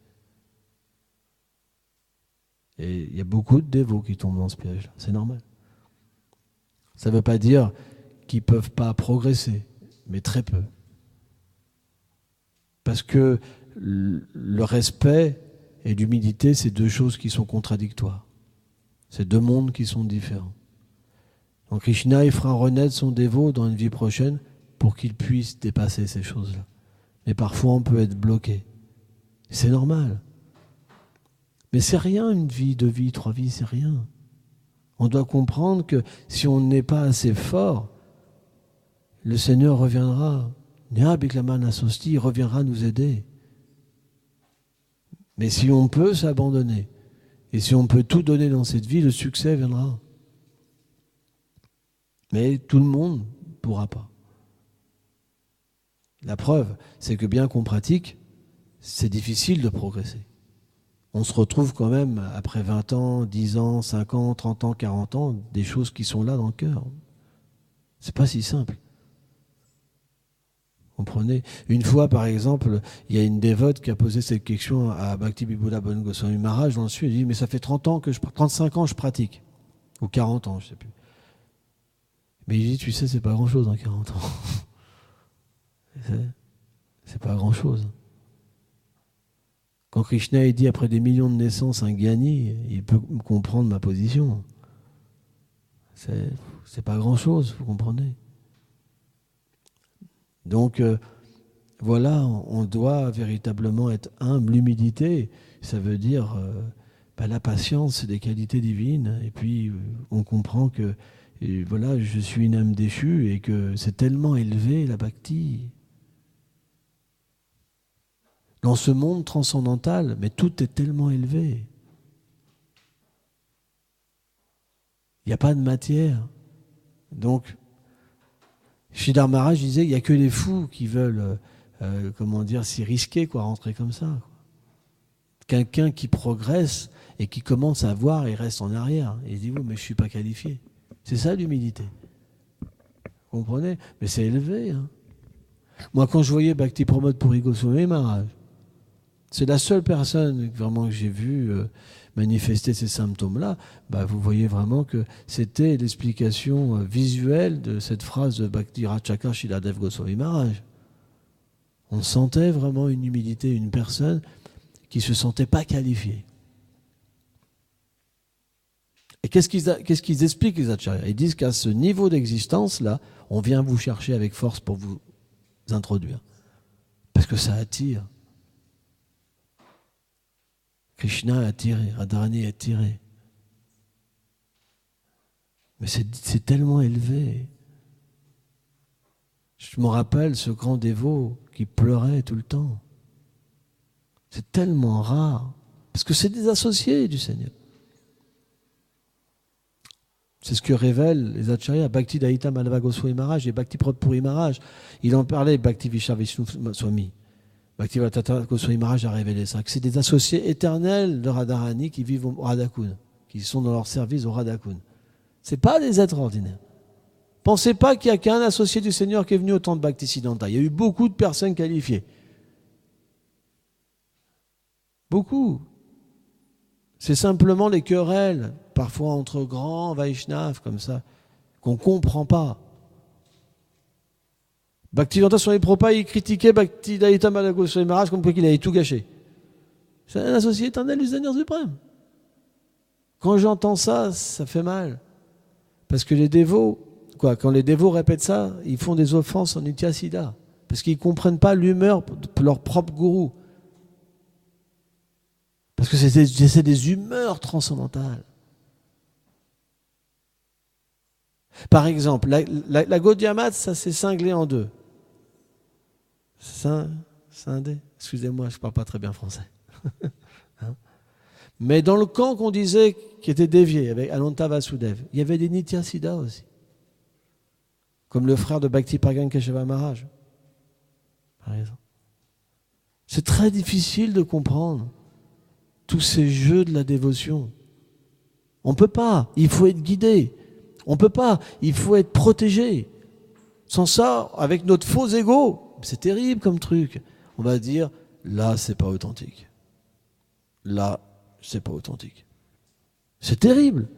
Et il y a beaucoup de dévots qui tombent dans ce piège-là. C'est normal. Ça ne veut pas dire qu'ils ne peuvent pas progresser, mais très peu. Parce que le respect et l'humilité, c'est deux choses qui sont contradictoires. C'est deux mondes qui sont différents. Donc Krishna, il fera renaître son dévot dans une vie prochaine pour qu'il puisse dépasser ces choses-là. Mais parfois, on peut être bloqué. C'est normal. Mais c'est rien, une vie, 2 vies, 3 vies, c'est rien. On doit comprendre que si on n'est pas assez fort, le Seigneur reviendra. Il reviendra nous aider. Mais si on peut s'abandonner, et si on peut tout donner dans cette vie, le succès viendra. Mais tout le monde ne pourra pas. La preuve, c'est que bien qu'on pratique, c'est difficile de progresser. On se retrouve quand même, après 20 ans, 10 ans, 5 ans, 30 ans, 40 ans, des choses qui sont là dans le cœur. C'est pas si simple. Comprenez? Une fois, par exemple, il y a une dévote qui a posé cette question à Bhakti Vibhuda Bhan Goswami Maharaj dans le sud. Il dit, mais ça fait 35 ans que je pratique. Ou 40 ans, je ne sais plus. Mais il dit, tu sais, c'est pas grand-chose en 40 ans. C'est pas grand-chose. Quand Krishna dit après des millions de naissances un Gyani, il peut comprendre ma position. C'est pas grand-chose, vous comprenez. Donc voilà, on doit véritablement être humble. L'humilité, ça veut dire la patience, c'est des qualités divines. Et puis on comprend que voilà, je suis une âme déchue et que c'est tellement élevé la bhakti. Dans ce monde transcendantal, mais tout est tellement élevé. Il n'y a pas de matière. Donc, Sridhar Maharaj disait, il n'y a que les fous qui veulent, s'y risquer, rentrer comme ça. Quelqu'un qui progresse et qui commence à voir et reste en arrière. Et il dit, mais je ne suis pas qualifié. C'est ça l'humilité. Vous comprenez? Mais c'est élevé. Hein. Moi, quand je voyais Bhakti Pramod Puri Goswami Maharaj, c'est la seule personne vraiment que j'ai vue manifester ces symptômes-là. Vous voyez vraiment que c'était l'explication visuelle de cette phrase de Bhakti Ratchakra Shiladev Goswami Maharaj. On sentait vraiment une humilité, une personne qui ne se sentait pas qualifiée. Et qu'est-ce qu'ils expliquent, les acharyas? Ils disent qu'à ce niveau d'existence-là, on vient vous chercher avec force pour vous introduire. Parce que ça attire. Krishna a attiré, Radharani a attiré. Mais c'est tellement élevé. Je me rappelle ce grand dévot qui pleurait tout le temps. C'est tellement rare. Parce que c'est des associés du Seigneur. C'est ce que révèlent les acharyas. Bhakti Daita Madhava Goswami Maharaj et Bhakti Prabhu Puri Maharaj. Il en parlait, Bhakti Vishar Vishnu Swami. Bhakti Vatata Goswami Maharaj a révélé ça. Que c'est des associés éternels de Radharani qui vivent au Radhakund, qui sont dans leur service au Radhakund. Ce n'est pas des êtres ordinaires. Pensez pas qu'il n'y a qu'un associé du Seigneur qui est venu au temps de Bhaktisiddhanta. Il y a eu beaucoup de personnes qualifiées. Beaucoup. C'est simplement les querelles, parfois entre grands Vaishnavas comme ça, qu'on ne comprend pas. Bhaktivedanta Swami Prabhupada, il critiquait Bhaktivedanta Madhava Goswami Maharaj comme quoi il avait tout gâché. C'est un associé éternel du Seigneur suprême. Quand j'entends ça, ça fait mal. Parce que les dévots, quand les dévots répètent ça, ils font des offenses en Nityasiddha. Parce qu'ils ne comprennent pas l'humeur de leur propre gourou. Parce que c'est des humeurs transcendantales. Par exemple, la Gaudiya Math, ça s'est cinglé en deux. Scindé. Excusez-moi, je ne parle pas très bien français. Hein? Mais dans le camp qu'on disait qui était dévié, avec Ananta Vasudev, il y avait des Nityasiddha aussi. Comme le frère de Bhakti Pragan Keshava Maharaj, par exemple. C'est très difficile de comprendre tous ces jeux de la dévotion. On ne peut pas, il faut être guidé. On ne peut pas, il faut être protégé. Sans ça, avec notre faux ego, c'est terrible comme truc. On va dire, là, c'est pas authentique. Là, c'est pas authentique. C'est terrible.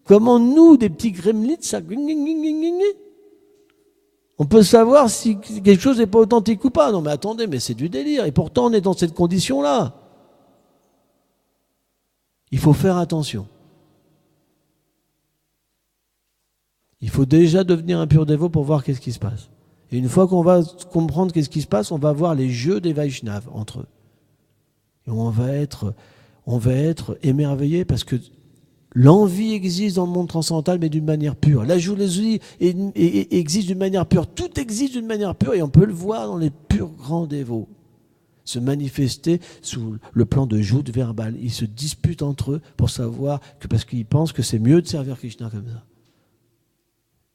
Comment nous, des petits gremlins, ça... On peut savoir si quelque chose n'est pas authentique ou pas. Non mais attendez, mais c'est du délire. Et pourtant, on est dans cette condition-là. Il faut faire attention. Il faut déjà devenir un pur dévot pour voir qu'est-ce qui se passe. Et une fois qu'on va comprendre qu'est-ce qui se passe, on va voir les jeux des Vaishnavas entre eux. Et on va être émerveillé parce que l'envie existe dans le monde transcendantal, mais d'une manière pure. La jalousie existe d'une manière pure. Tout existe d'une manière pure et on peut le voir dans les purs grands dévots se manifester sous le plan de joute verbale. Ils se disputent entre eux pour savoir que parce qu'ils pensent que c'est mieux de servir Krishna comme ça.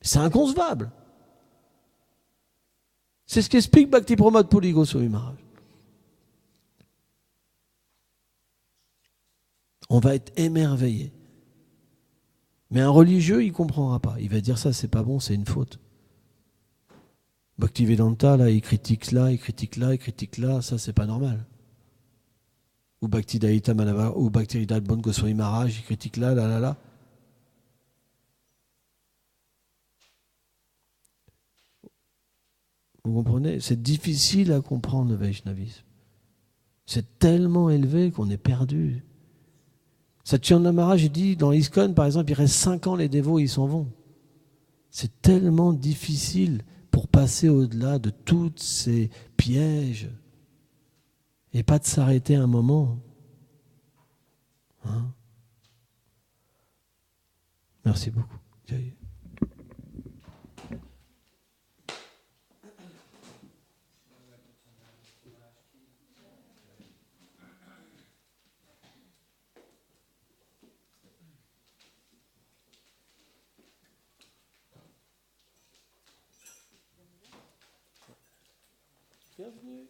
C'est inconcevable. C'est ce qu'explique Bhakti Pramod Puri Goswami Maharaj. On va être émerveillé. Mais un religieux, il ne comprendra pas. Il va dire ça, c'est pas bon, c'est une faute. Bhaktivedanta, là, il critique là, il critique là, il critique là, ça, c'est pas normal. Ou Bhaktidaita Madhava, ou Bhaktivedanta Bon Goswami Maharaj, il critique là, là, là, là. Vous comprenez? C'est difficile à comprendre le Vaishnavisme. C'est tellement élevé qu'on est perdu. Satyananda Maharaj, il dit, dans ISKCON, par exemple, il reste 5 ans, les dévots, ils s'en vont. C'est tellement difficile pour passer au-delà de tous ces pièges et pas de s'arrêter un moment. Hein? Merci beaucoup. Bienvenue.